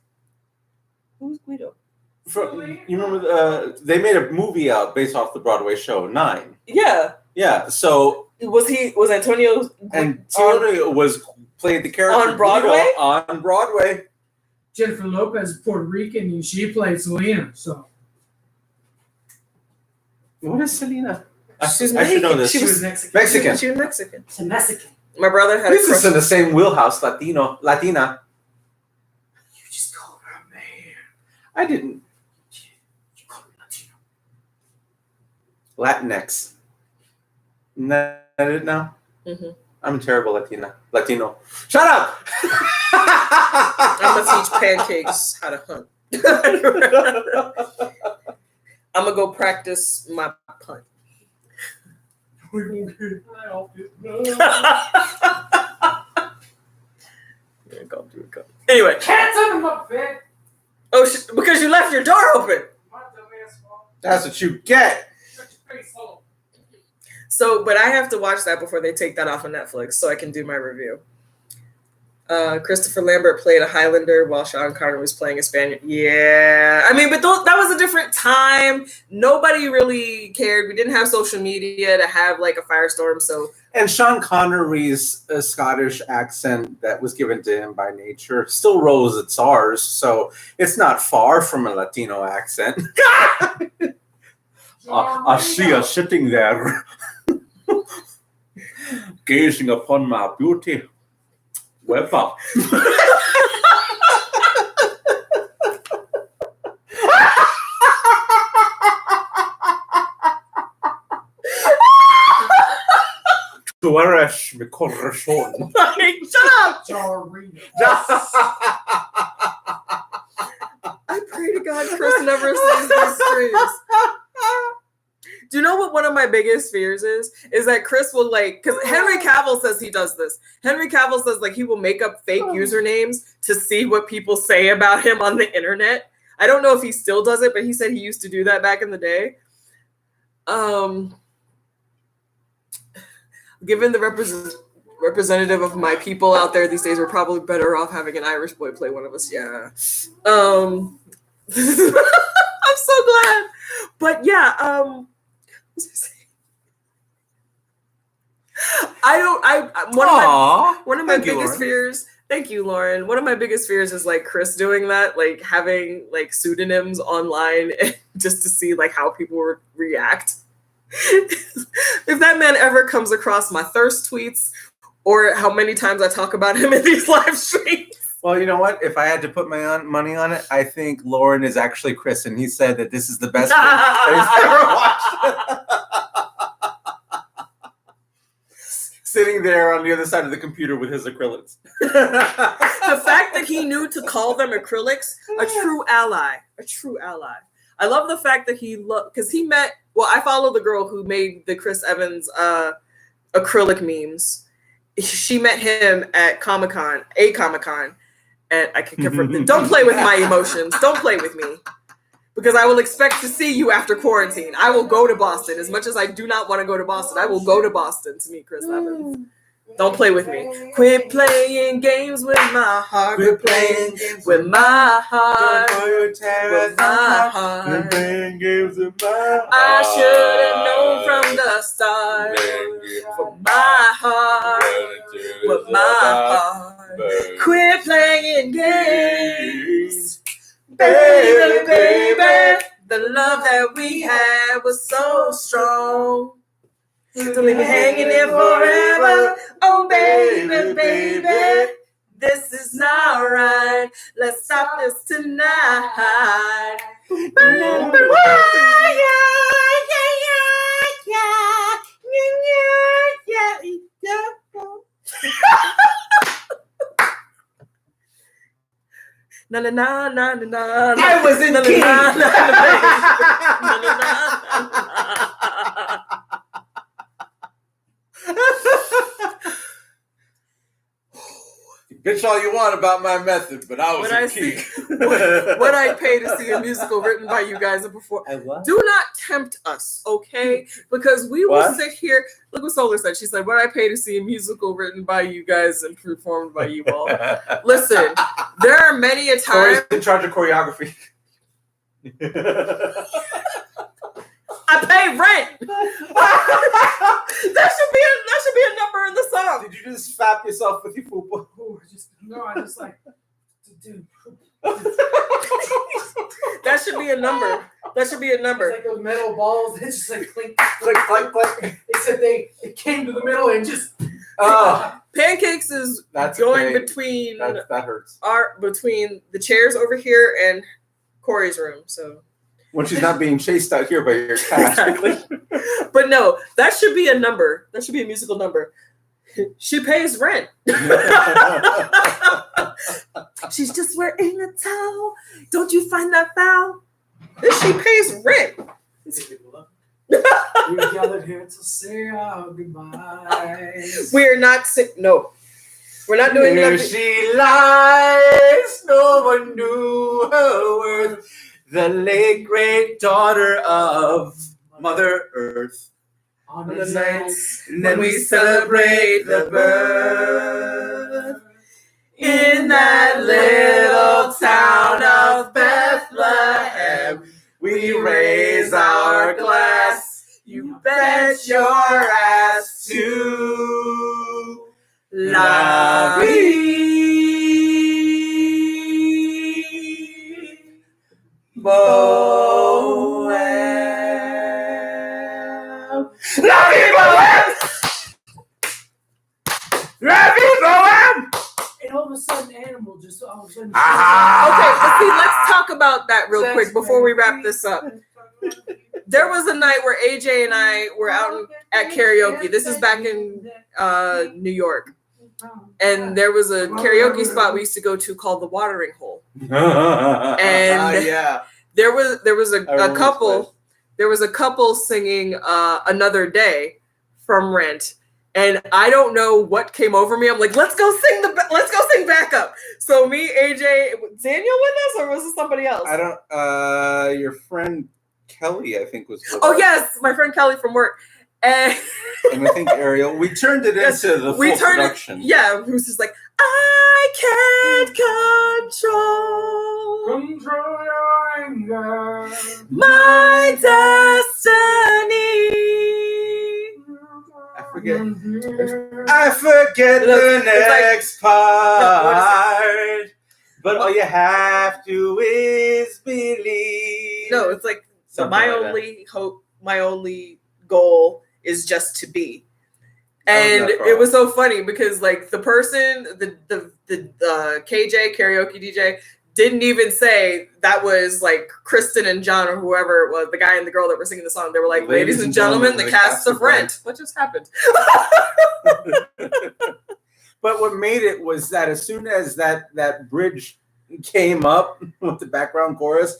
Who's Guido? You remember they made a movie out based off the Broadway show 9. Yeah. Yeah. So was Antonio played the character on Broadway? Guido on Broadway. Jennifer Lopez is Puerto Rican and she played Selena. So What is Selena? She's I should know this. she was Mexican. Mexican. She was Mexican. She's Mexican. My brother had This a crush. is in the same wheelhouse, Latina. You just called her a man. I didn't. You called her Latino. Latinx. Isn't that it now? Mm-hmm. I'm a terrible Latino. Shut up! I'm gonna teach pancakes how to hunt. I'm gonna go practice my punt. Anyway, Cats under my bed. oh, because you left your door open. My dumbass fault. That's what you get. Shut your face hole. So, but I have to watch that before they take that off of Netflix so I can do my review. Christopher Lambert played a Highlander while Sean Connery was playing a Spaniard. Yeah. I mean, but that was a different time. Nobody really cared. We didn't have social media to have like a firestorm. So, And Sean Connery's Scottish accent that was given to him by nature still rolls its R's, so it's not far from a Latino accent. I see her sitting there, gazing upon my beauty. Weather. Tu eres mi corazón. shut up! Jarina. I pray to God Chris never sees these streams. Do you know what one of my biggest fears is? Is that Chris will because Henry Cavill says he does this. Henry Cavill says he will make up fake usernames to see what people say about him on the internet. I don't know if he still does it, but he said he used to do that back in the day. Given the representative of my people out there these days, we're probably better off having an Irish boy play one of us. Yeah. I'm so glad. But yeah, what was I saying? One of my biggest fears. Thank you, Lauren. One of my biggest fears is Chris doing that, having pseudonyms online just to see how people react. If that man ever comes across my thirst tweets or how many times I talk about him in these live streams. Well, you know what? If I had to put my money on it, I think Lauren is actually Chris, and he said that this is the best thing that he's ever watched. Sitting there on the other side of the computer with his acrylics. The fact that he knew to call them acrylics, a true ally. A true ally. I love the fact that because he met, I follow the girl who made the Chris Evans acrylic memes. She met him at Comic-Con, and I can confirm. Don't play with my emotions. Don't play with me. Because I will expect to see you after quarantine. I will go to Boston. As much as I do not want to go to Boston, I will go to Boston to meet Chris Evans. Don't play with me. Quit playing games with my heart. Quit playing games with my heart. With my heart. Playing games with my heart. I should have known from the start. For my heart. With my heart. Quit playing games. Baby, baby. The love that we had was so strong. To leave me hanging here forever. Oh, baby, baby. This is not right. Let's stop this tonight. Na na na na na na. I was in Na, na, key. na, na, na, na, na, Bitch all you want about my method, but I was When I in key. what I pay to see a musical written by you guys and perform. Do not tempt us, okay? Because we will What? sit here. Look what Solar said. She said, "What I pay to see a musical written by you guys and performed by you all." Listen, there are many a Corey's time in charge of choreography. I pay rent. that should be a number in the song. Did you just fap yourself with your fupa? I just like, dude. That should be a number. That should be a It's number. like those metal balls. It's just like clink, Click, click, click. except it came to the middle and just. Oh, Pancakes is that's going pain. between That hurts. between the chairs over here and Corey's room. So When she's not being chased out here by your cat. exactly. But no, that should be a number. That should be a musical number. She pays rent. She's just wearing a towel. Don't you find that foul? She pays rent. We gathered here to say our goodbyes. We're not sick. No, we're not doing Here nothing. she lies, no one knew her worth. The late great daughter of Mother Earth. On On the the nights And when we celebrate the birth in that little town of Bethlehem, we raise our glass. You bet your ass to La Vie Bohème. La Vie Bohème! La Vie Bohème! And all of a sudden, Animal just all of a sudden. Okay, but see, let's talk about that real quick before we wrap this up. There was a night where AJ and I were out at karaoke. This is back in New York. And there was a karaoke spot we used to go to called the Watering Hole. And yeah. There was I a remember couple. There was a couple singing "Another Day" from Rent, and I don't know what came over me. I'm like, let's go sing backup. So me, AJ, Daniel with us, or was it somebody else? I don't. Your friend Kelly, I think, was. With Oh us. yes, my friend Kelly from work, and And I think Ariel. We turned it Yes, into the full we turned production. it. Yeah, it was just like I can't control Control your anger. my destiny. I forget It's the like- next part, but all you have to is believe. No, it's like Something my like that. only hope, my only goal is just to be. That was And that far it was so funny because like the person, the KJ karaoke DJ didn't even say that was like Kristen and John or whoever it was, the guy and the girl that were singing the song. They were like, ladies and gentlemen, the cast of Rent. What just happened? But what made it was that as soon as that bridge came up with the background chorus,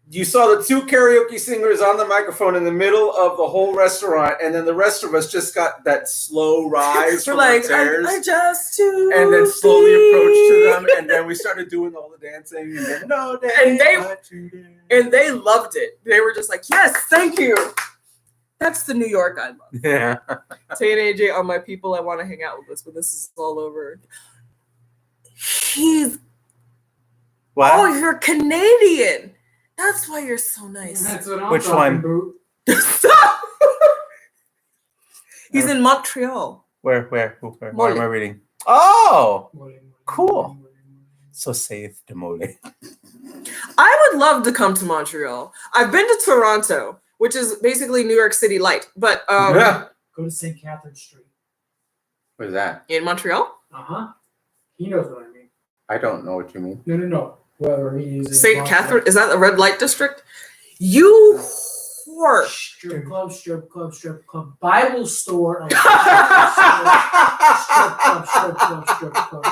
you saw the two karaoke singers on the microphone in the middle of the whole restaurant, and then the rest of us just got that slow rise We're from like, our chairs, I just to and then slowly approached to be. them, and then we started doing all the dancing, and then no, And they- but today. And they loved it. They were just like, yes, thank you. That's the New York I love. Yeah. Tay and AJ are my people I want to hang out with us when this is all over. He's What? oh, you're Canadian. That's why you're so nice. That's what I'm Which talking one? about. Stop. He's in Montreal. Where Mole. am I reading? Oh, Cool. Cool. so safe to Mole. I would love to come to Montreal. I've been to Toronto, which is basically New York City light, but Go to St. Catherine Street. Where's that? in Montreal. Uh-huh. He knows what I mean. I don't know what you mean. No. Whether he is St. Catherine, is that the red light district? You whore. Strip club, Bible store. Strip club.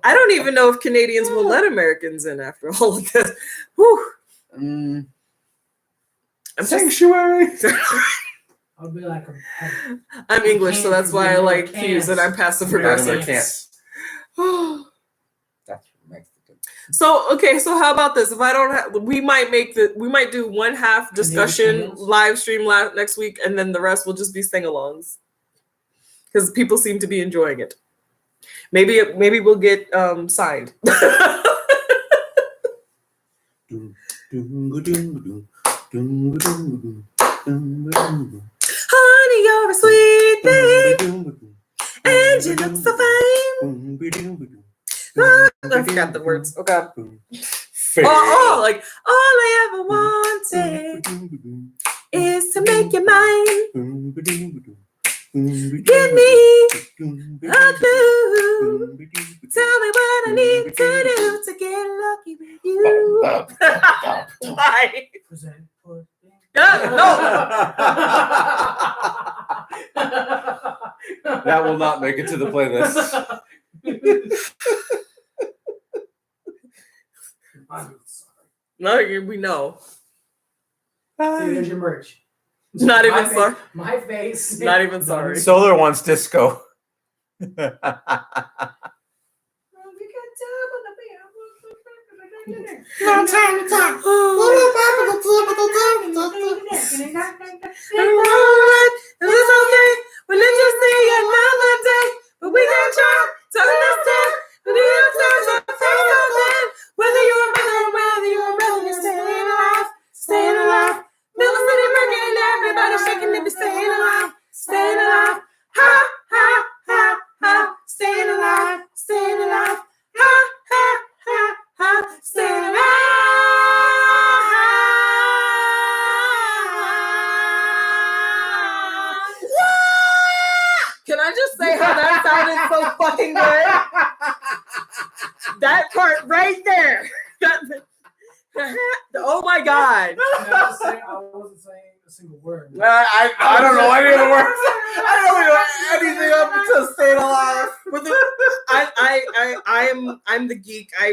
I don't even know if Canadians will let Americans in after all of this. Whew. I'm Sanctuary. I'll be like, I'm English, so that's why I like cues and I'm passive Vladimir aggressive. can't. That's Mexican. So how about this? If I don't have, we might do one half discussion live stream next week, and then the rest will just be sing-alongs because people seem to be enjoying it. Maybe we'll get signed. Honey, you're a sweet thing, and you look so fine. I forgot the words. Oh God. Like all I ever wanted is to make you mine. Give me a clue. Tell me what I need to do to get lucky with you. Why? No. That will not make it to the playlist. I'm sorry. No, we know. See, there's your merch. Not even sorry. My face. Not even sorry. Solar wants disco. No time to talk. It's okay. We'll let you see another day, but we can try to understand. But you have to face something. Whether you're a brother, you're staying alive. Middle City working and everybody shaking to be staying alive. Ha ha ha ha. Staying alive. Ha ha ha ha. Staying alive. Can I just say how that sounded so fucking good? That part right there. Oh my God. I wasn't saying a single word. I don't know any of the words. I don't know anything up until staying alive. But I'm the geek. I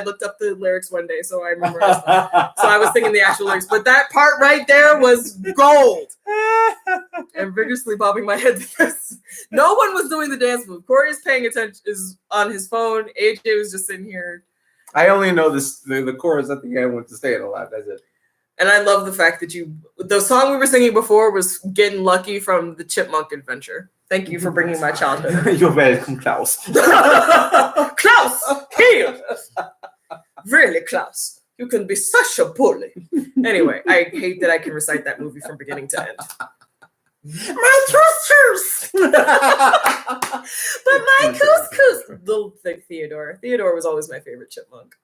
looked up the lyrics one day, so I remember. So I was singing the actual lyrics. But that part right there was gold. I'm vigorously bobbing my head to this. No one was doing the dance move. Corey is paying attention, is on his phone. AJ was just sitting here. I only know the chorus at the end with the staying alive. That's it. And I love the fact that the song we were singing before was Getting Lucky from the Chipmunk Adventure. Thank you for bringing my childhood. You're welcome, Klaus. Klaus, here. Really, Klaus. You can be such a bully. Anyway, I hate that I can recite that movie from beginning to end. My couscous! But my couscous! Little thick Theodore. Theodore was always my favorite chipmunk.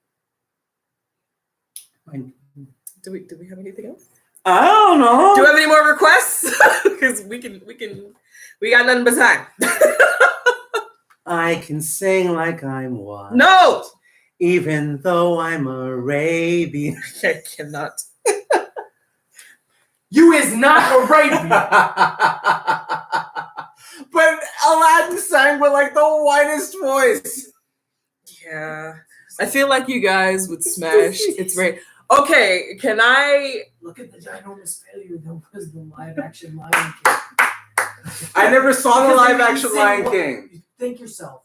Do we have anything else? I don't know. Do we have any more requests? Because we got nothing but time. I can sing like I'm one. No! Even though I'm Arabian. I cannot. You is not Arabian. But Aladdin sang with like the whitest voice. Yeah. I feel like you guys would smash. It's great. Okay, can I... Look at the ginormous failure that was the live-action Lion King. I never saw the live-action Lion King. Think yourself.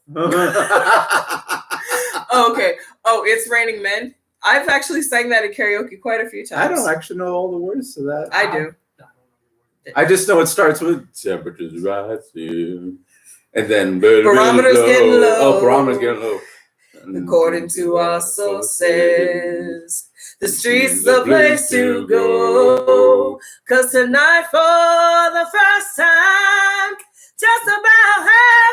Okay. Oh, It's Raining Men. I've actually sang that in karaoke quite a few times. I don't actually know all the words to that. I do. I just know it starts with temperatures rising, and then Barometer's getting low. Oh, barometer's getting low. According to our sources, the streets the place to go. 'Cause tonight, for the first time, just about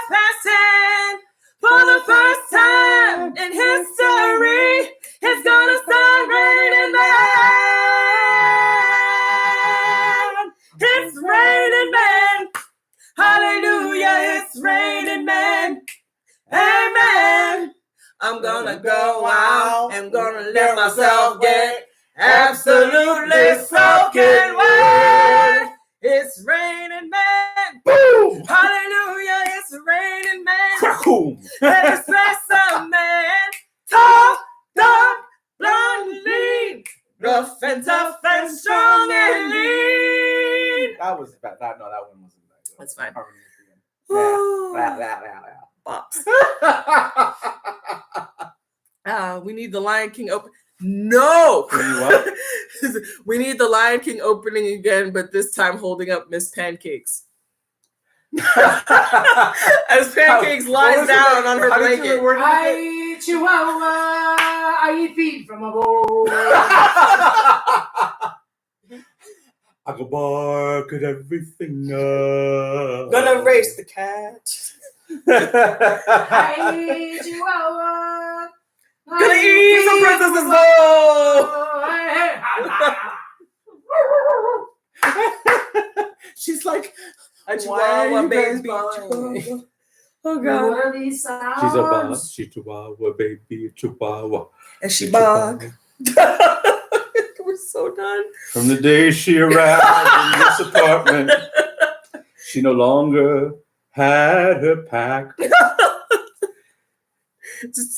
10:30, for the first time in history, it's gonna start raining men. It's raining men. Hallelujah, it's raining men. Amen. I'm gonna go out. I'm gonna let myself get absolutely soaking wet. It's raining man. Boom! Hallelujah. It's raining man. Crack-boom! Let us bless a man. Tall, dark, blonde, lean. Rough and tough and strong and lean. That was bad. No, that one wasn't that good. That's fine. Harmony at Woo. the end. Bops. Yeah. We need the Lion King open. No. You what? We need the Lion King opening again, but this time holding up Miss Pancakes. As Pancakes lies down on her blanket. I eat chihuahua, I eat feet from a bowl. I go bark at everything. Gonna race the cat. I eat chihuahua. Gonna eat some Princess's bowl. She's like a chihuahua baby. Chihuahua. Oh God. What are these sounds? She's a boss. She's chihuahua, baby, chihuahua. And she bark. We're so done. From the day she arrived in this apartment, she no longer had her pack.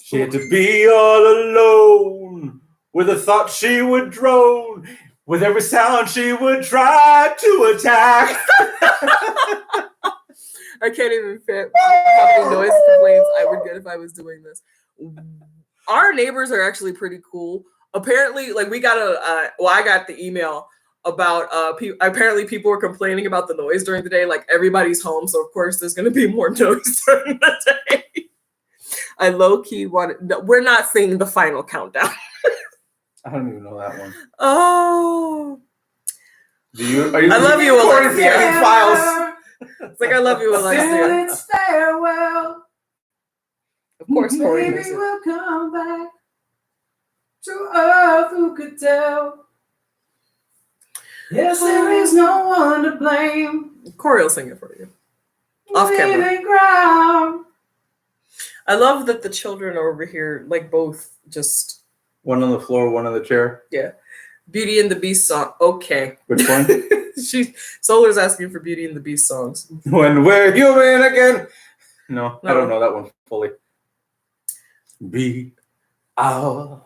She had to be all alone with the thought she would drone. With every sound she would try to attack. I can't even fit how many noise complaints I would get if I was doing this. Our neighbors are actually pretty cool. Apparently, like we got I got the email about apparently people were complaining about the noise during the day. Like everybody's home, so of course there's going to be more noise during the day. I low key we're not seeing the final countdown. I don't even know that one. Oh, I love you, Alexia. Files. It's like I love you, Alexia. It's farewell. Of course, Corey Maybe knows it. we'll come back to earth. Who could tell? Yes, there is no one to blame. Corey will sing it for you. Off camera. Leaving ground. I love that the children are over here, like both just One on the floor, one on the chair. Beauty and the Beast song. Okay. Which one? Solar's asking for Beauty and the Beast songs. When we're human again. No, I No. don't know that one fully. Be our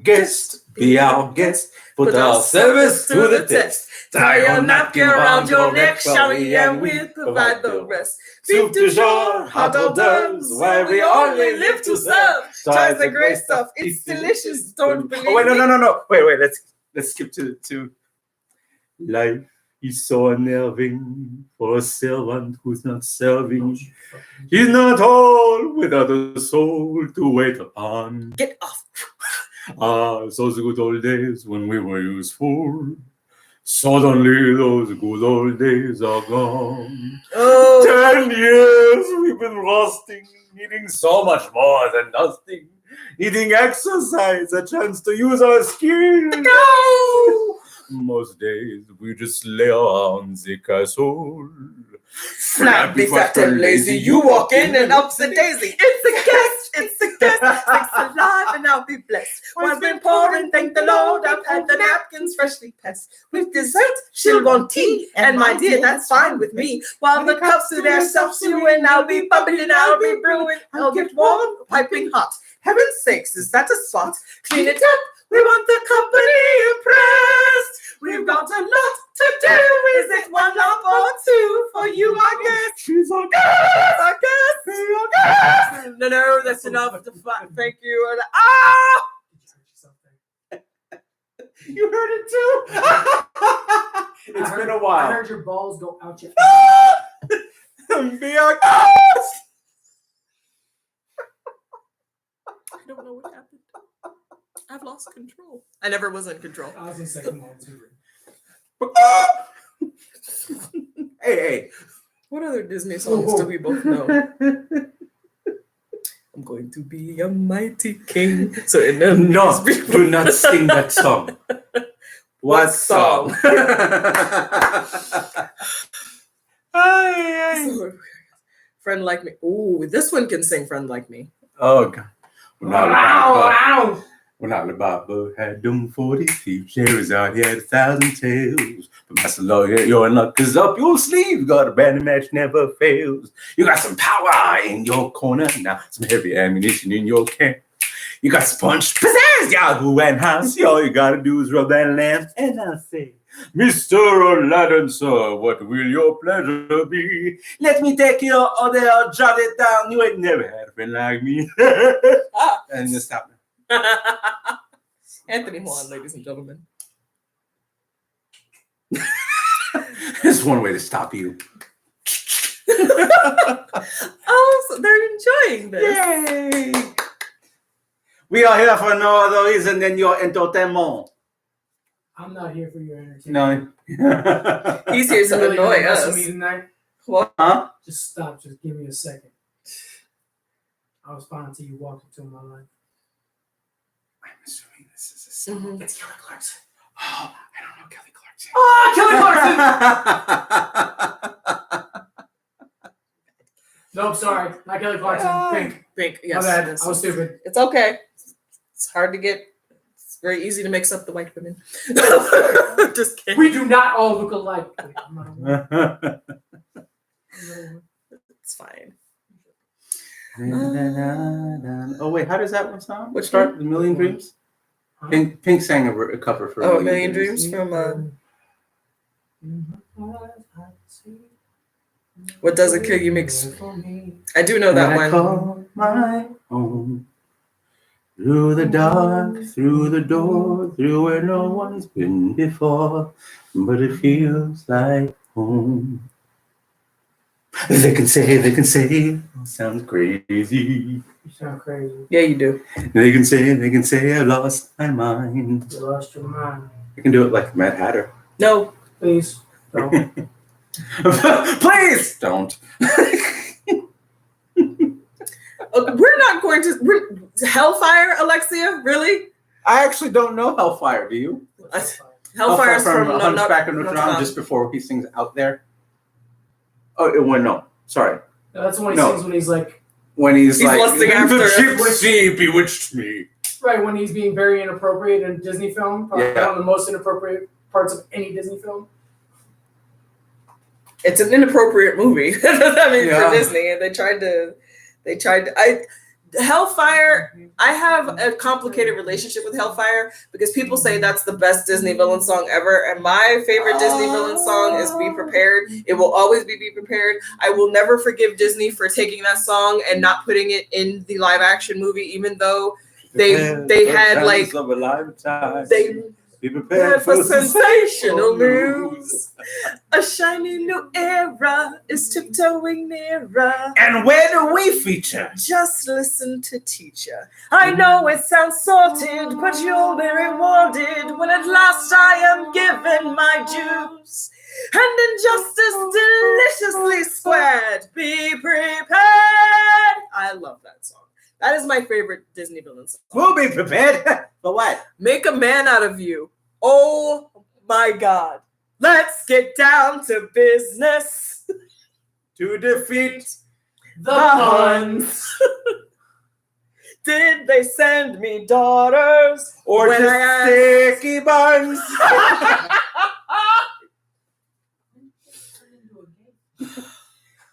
guest. Be our guest. Put our service to the test. Tie your napkin around your neck, shall we, and we'll provide the rest. Beef du jour, hot hors d'oeuvres, why we only live to serve. Try the great stuff, it's delicious, don't believe Oh, wait, me. no. Wait, let's skip to life is so unnerving for a servant who's not serving. He's not all without a soul to wait upon. Get off. Those good old days when we were useful. Suddenly those good old days are gone. Oh, 10 years we've been rusting, needing so much more than nothing. Needing exercise, a chance to use our skills. no! Most days we just lay around the castle. Snappy, fat, and lazy, you walk in and up's a daisy. It's a guest, Thanks alive and I'll be blessed. One's been pouring, thank the Lord. I've had the napkins freshly pressed. With dessert, she'll want tea. And my dear, that's fine with me. While the cups to their self-sewing, I'll be bubbling, I'll be brewing. I'll get warm, piping hot. Heaven's sakes, is that a spot? Clean it up, we want the company impressed. We've got a lot to do. Is it one love or two for you, I guess? She's a I guess. No, that's enough. Thank you. And You heard it too? It's been a I while. heard your balls go out your Be our guest. I don't know what happened. I've lost control. I never was in control. I was in second one too. Hey. What other Disney songs do we both know? I'm going to be a mighty king. So in the No, do not sing that song. What song? Friend Like Me. Ooh, this one can sing Friend Like Me. Oh God. Wow. When Alibaba had them 40 thieves, Sherazade had 1,000 tales. But Master Lawyer, your luck is up your sleeve. Got a band match never fails. You got some power in your corner now, some heavy ammunition in your camp. You got sponge, pizzazz, Yahoo, and house. All you gotta do is rub that lamp, and I'll say, Mr. Aladdin, sir, what will your pleasure be? Let me take your order, jot it down. You ain't never had a friend like me. And just stop. Anthony Juan, ladies and gentlemen. There's one way to stop you. Oh, so they're enjoying this. Yay! We are here for no other reason than your entertainment. I'm not here for your entertainment. No. He's here to Really annoy gonna mess us. with me tonight? What? Huh? Just stop. Just give me a second. I was fine until you walked into my life. I'm assuming this is a song. Mhm. It's Kelly Clarkson. Oh, I don't know Kelly Clarkson. Oh, Kelly Clarkson! Nope, sorry. Not Kelly Clarkson. Pink. Pink, My yes. bad. yes. I was stupid. It's okay. It's hard to get. It's very easy to mix up the white women. Just kidding. We do not all look alike. Wait, I'm not a woman. I'm not a woman. It's fine. Oh wait, how does that one sound? Which Start? The Million Dreams? Huh? Pink sang a cover for Oh, A Million Dreams from What Doesn't Kill You Makes. I do know that When I one. call my home, through the dark, through the door, through where no one's been before, but it feels like home. They can say, it sounds crazy. You sound crazy. Yeah, you do. They can say, I lost my mind. You lost your mind. I can do it like Mad Hatter. No. Please. Don't. Please don't. We're not going to. Hellfire, Alexia? Really? I actually don't know Hellfire. Do you? Hellfire's from Hunchback of Notre Notre Dame, Dame. just before he sings Out There. Oh, it went no. Sorry. No, that's when he No. sings when he's like, When he's like, lusting the after- gypsy bewitched me. right, when he's being very inappropriate in a Disney film. Probably Yeah. one of the most inappropriate parts of any Disney film. It's an inappropriate movie. I mean, Yeah. for Disney, and they tried to. Hellfire. I have a complicated relationship with Hellfire because people say that's the best Disney villain song ever, and my favorite Disney villain song is "Be Prepared." It will always be "Be Prepared." I will never forgive Disney for taking that song and not putting it in the live action movie, even though they had like of a lifetime. they. Be Prepared for sensational news. A shiny new era is tiptoeing nearer. And where do we feature? Just listen to teacher. I know it sounds sorted, but you'll be rewarded when at last I am given my dues. And injustice deliciously squared. Be prepared. I love that song. That is my favorite Disney villain song. We'll be prepared. For what? Make a man out of you. Oh my God. Let's get down to business. To defeat The Huns. Did they send me daughters? or When just I asked- sticky buns.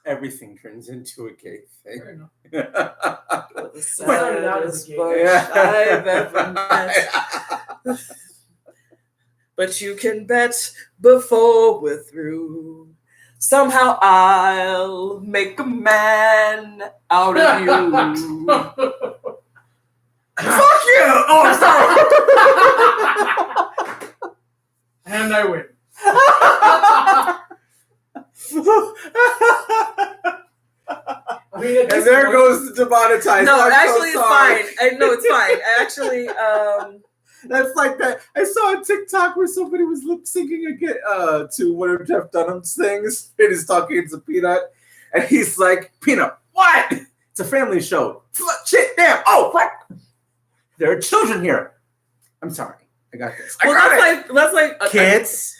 Everything turns into a gay thing. Fair enough. The Started out as a saddest gay. bunch I've ever met. But you can bet before we're through, somehow I'll make a man out of you. Fuck you! Oh, I'm And I win. I mean, and there goes the demonetized. No, I'm so actually, it's sorry. fine. No, it's fine. I actually, That's like that. I saw a TikTok where somebody was lip syncing to one of Jeff Dunham's things. And he's talking to Peanut, and he's like, "Peanut, what? It's a family show. Shit, damn. Oh, what? There are children here. I'm sorry. I got this. I well, got it. that's like Kids,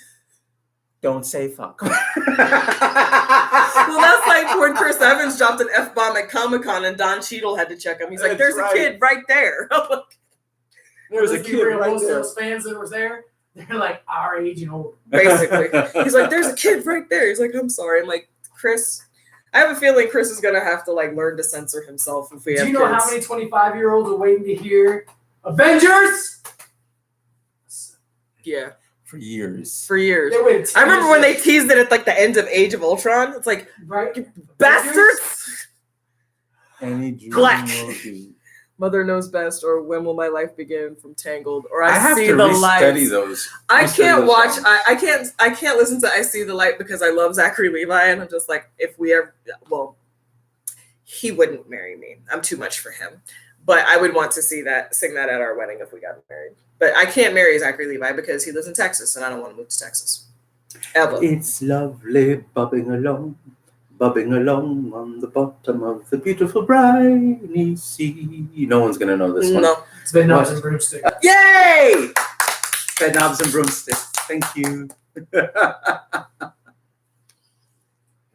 don't say fuck." Well, that's like when Chris Evans dropped an F-bomb at Comic-Con and Don Cheadle had to check him. He's like, That's there's right. a kid right there. There's a Let's be kid real, right most of there. those fans that was there, they're like our age and older. Basically. He's like, there's a kid right there. He's like, I'm sorry. I'm like, Chris, I have a feeling Chris is going to have to like learn to censor himself if we Do have you know kids. how many 25-year-olds are waiting to hear Avengers? Yeah, For years. for years. They waited 10 I remember when they years. teased it at like the end of Age of Ultron. It's like, Right? bastards! Any dream Black. will do. Mother Knows Best, or When Will My Life Begin from Tangled, or I I, have See to the re-study Light. those. I re-study can't those watch. songs. I can't listen to I See the Light because I love Zachary Levi, and I'm just like, if we ever, well, he wouldn't marry me. I'm too much for him. But I would want to sing that at our wedding if we got married. But I can't marry Zachary Levi because he lives in Texas, and I don't want to move to Texas. Ever. It's lovely bobbing along on the bottom of the beautiful briny sea. No one's gonna know this one. No. It's been What? nuts and broomstick. Yay! Bed knobs and broomsticks. Thank you. I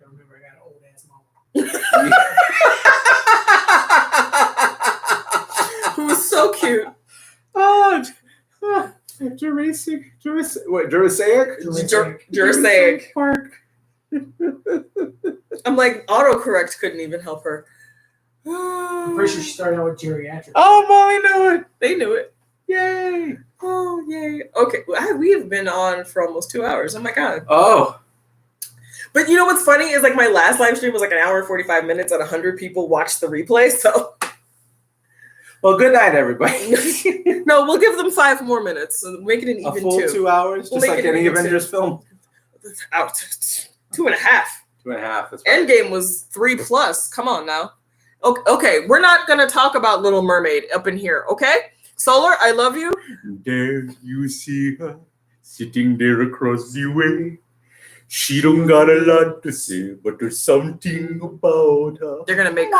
remember I got an old ass mom. Who was so cute. Jurassic. What? Jurassic? Jurassic. Park. I'm like, autocorrect couldn't even help her. I'm pretty sure she started out with geriatric. Oh, Molly knew it. They knew it. Yay. Oh, yay. Okay, we have been on for almost 2 hours. Oh my God. Oh. But you know what's funny is like my last live stream was like an hour and 45 minutes and 100 people watched the replay. So Well, good night, everybody. no, we'll give them 5 more minutes. So make it an A even full 2. 2 hours, We'll just make like it any even Avengers 2. film. Out. 2.5. 2.5. That's right. Endgame was 3+. Come on now. Okay, we're not gonna talk about Little Mermaid up in here, okay? Solar, I love you. There you see her sitting there across the way. She don't got a lot to say, but there's something about her. They're gonna make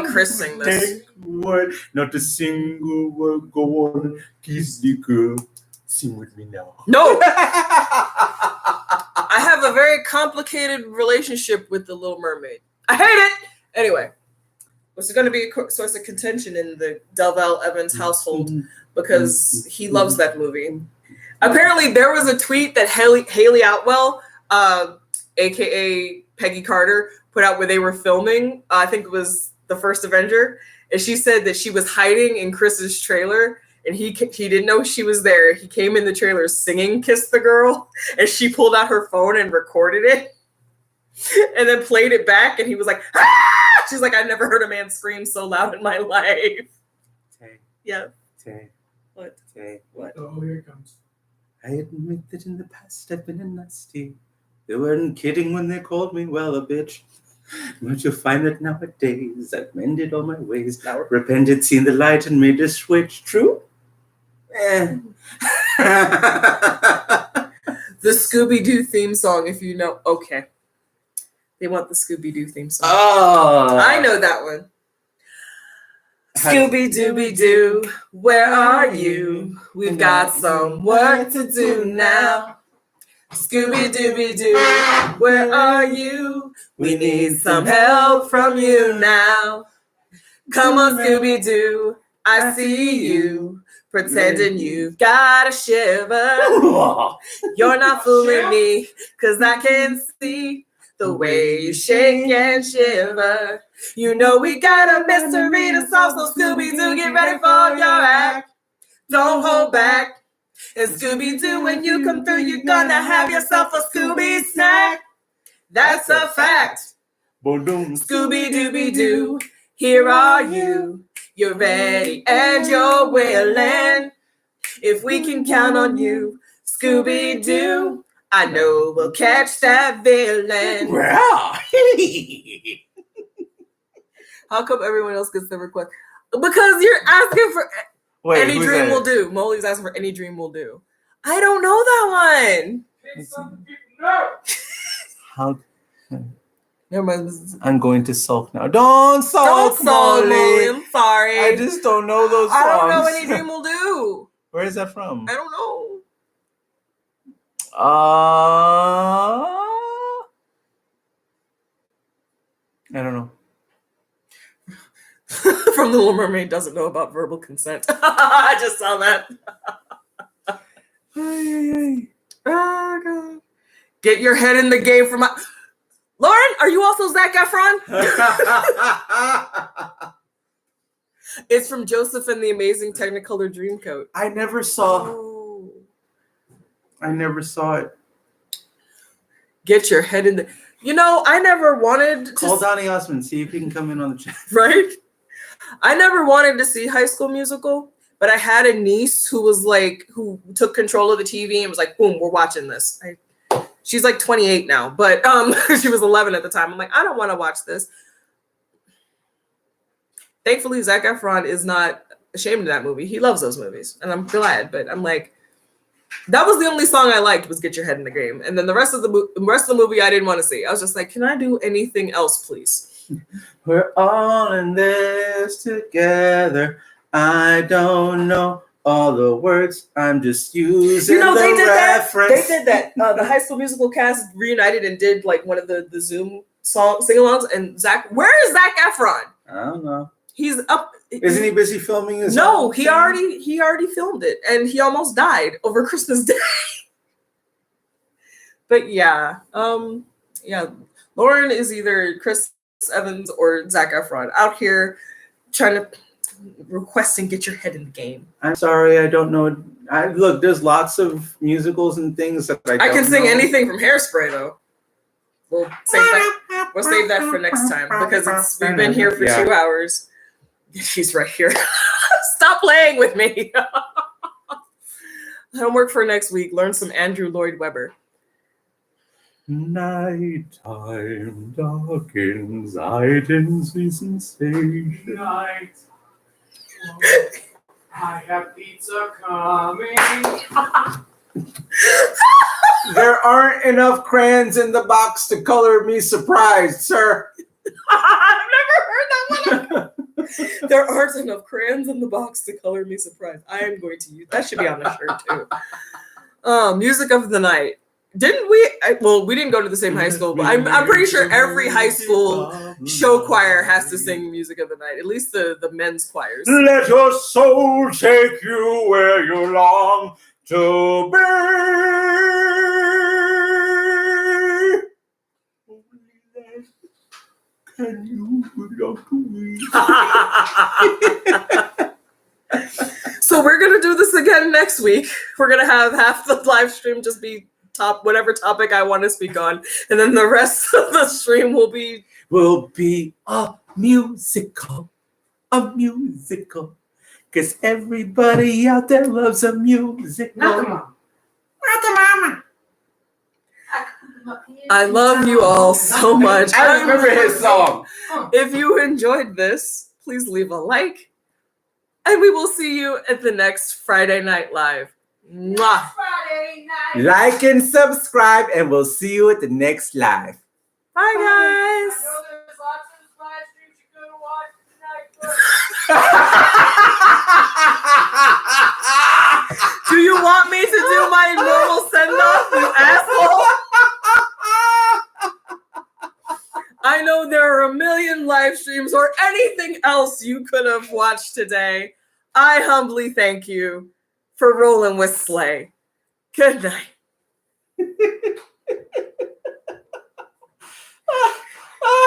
Chris sing this. Word, not a single word. Go on, kiss the girl. Sing with me now. No, I have a very complicated relationship with the Little Mermaid. I hate it. Anyway, it's going to be a source of contention in the Delvell Evans household because he loves that movie. Apparently, there was a tweet that Haley Atwell, aka Peggy Carter, put out where they were filming. I think it was the first Avenger, and she said that she was hiding in Chris's trailer. And he didn't know she was there. He came in the trailer singing "Kiss the Girl," and she pulled out her phone and recorded it, and then played it back. And he was like, "Ah!" She's like, "I never heard a man scream so loud in my life." Tay, Yeah. Tay, What? Tay. What? Oh, here it comes. I admit that in the past I've been a nasty. They weren't kidding when they called me, well, a bitch. But you'll find that nowadays I've mended all my ways. Repented, seen the light, and made a switch. True? The Scooby-Doo theme song, if you know. Okay. They want the Scooby-Doo theme song. Oh. I know that one. Scooby-Dooby-Doo, where are you? We've got some work to do now. Scooby-Dooby-Doo, where are you? We need some help from you now. Come on, Scooby-Doo, I see you. Pretending you've got a shiver. You're not fooling me, 'cause I can see the way you shake and shiver. You know we got a mystery to solve, so Scooby-Doo, get ready for your act. Don't hold back. And Scooby-Doo, when you come through, you're gonna have yourself a Scooby snack. That's a fact. Scooby-Dooby-Doo, here are you. You're ready and you're willing. If we can count on you, Scooby-Doo, I know we'll catch that villain. How come everyone else gets the request? Because you're asking for any dream will do. Molly's asking for any dream will do. I don't know that one. How? Never mind. I'm going to sulk now. Don't sulk, Don't solve Molly. Molly. I'm sorry. I just don't know those songs. I don't know any dream will do. Where is that from? I don't know. I don't know. From The Little Mermaid doesn't know about verbal consent. I just saw that. Oh, God. Get your head in the game for my... Lauren, are you also Zac Efron? It's from Joseph and the Amazing Technicolor Dreamcoat. I never saw it. Get your head in the... You know, I never wanted to... Call Donnie Osmond, see if he can come in on the chat. Right? I never wanted to see High School Musical, but I had a niece who took control of the TV and was like, boom, we're watching this. She's like 28 now, but she was 11 at the time. I'm like, I don't want to watch this. Thankfully, Zac Efron is not ashamed of that movie. He loves those movies, and I'm glad. But I'm like, that was the only song I liked was "Get Your Head in the Game," and then the rest of the movie I didn't want to see. I was just like, can I do anything else, please? We're all in this together. I don't know all the words. I'm just using they did reference. that. They did that. The High School Musical cast reunited and did like one of the Zoom sing-alongs. And where is Zac Efron? I don't know. He's up. Isn't he busy filming his? No, he already filmed it, and he almost died over Christmas Day. But yeah, Lauren is either Chris Evans or Zac Efron out here trying to request and get your head in the game. I'm sorry, I don't know. Look, there's lots of musicals and things that I can sing know. anything from Hairspray though. We'll save that for next time because we've been here for 2 hours. She's right here. Stop playing with me. Homework for next week. Learn some Andrew Lloyd Webber. Nighttime darkens, I can see sensation. Night. I have pizza coming. There aren't enough crayons in the box to color me surprised, sir. I've never heard that one. There aren't enough crayons in the box to color me surprised. I am going to use that. Should be on the shirt too. Music of the night. Didn't we? We didn't go to the same high school, but I'm pretty sure every high school show choir has to sing Music of the Night. At least the men's choirs. Let your soul take you where you long to be. Can you belong to me? So we're gonna do this again next week. We're gonna have half the live stream just be whatever topic I want to speak on, and then the rest of the stream will be a musical, because everybody out there loves a musical. Not the mom. I love you all so much. I remember his song. If you enjoyed this, please leave a like, and we will see you at the next Friday Night Live. Mwah. Friday night. Like and subscribe, and we'll see you at the next live. Bye, guys. I know there's lots of live streams you could watch tonight. Do you want me to do my normal send-off, you asshole? I know there are a million live streams or anything else you could have watched today. I humbly thank you for rolling with Slay. Good night.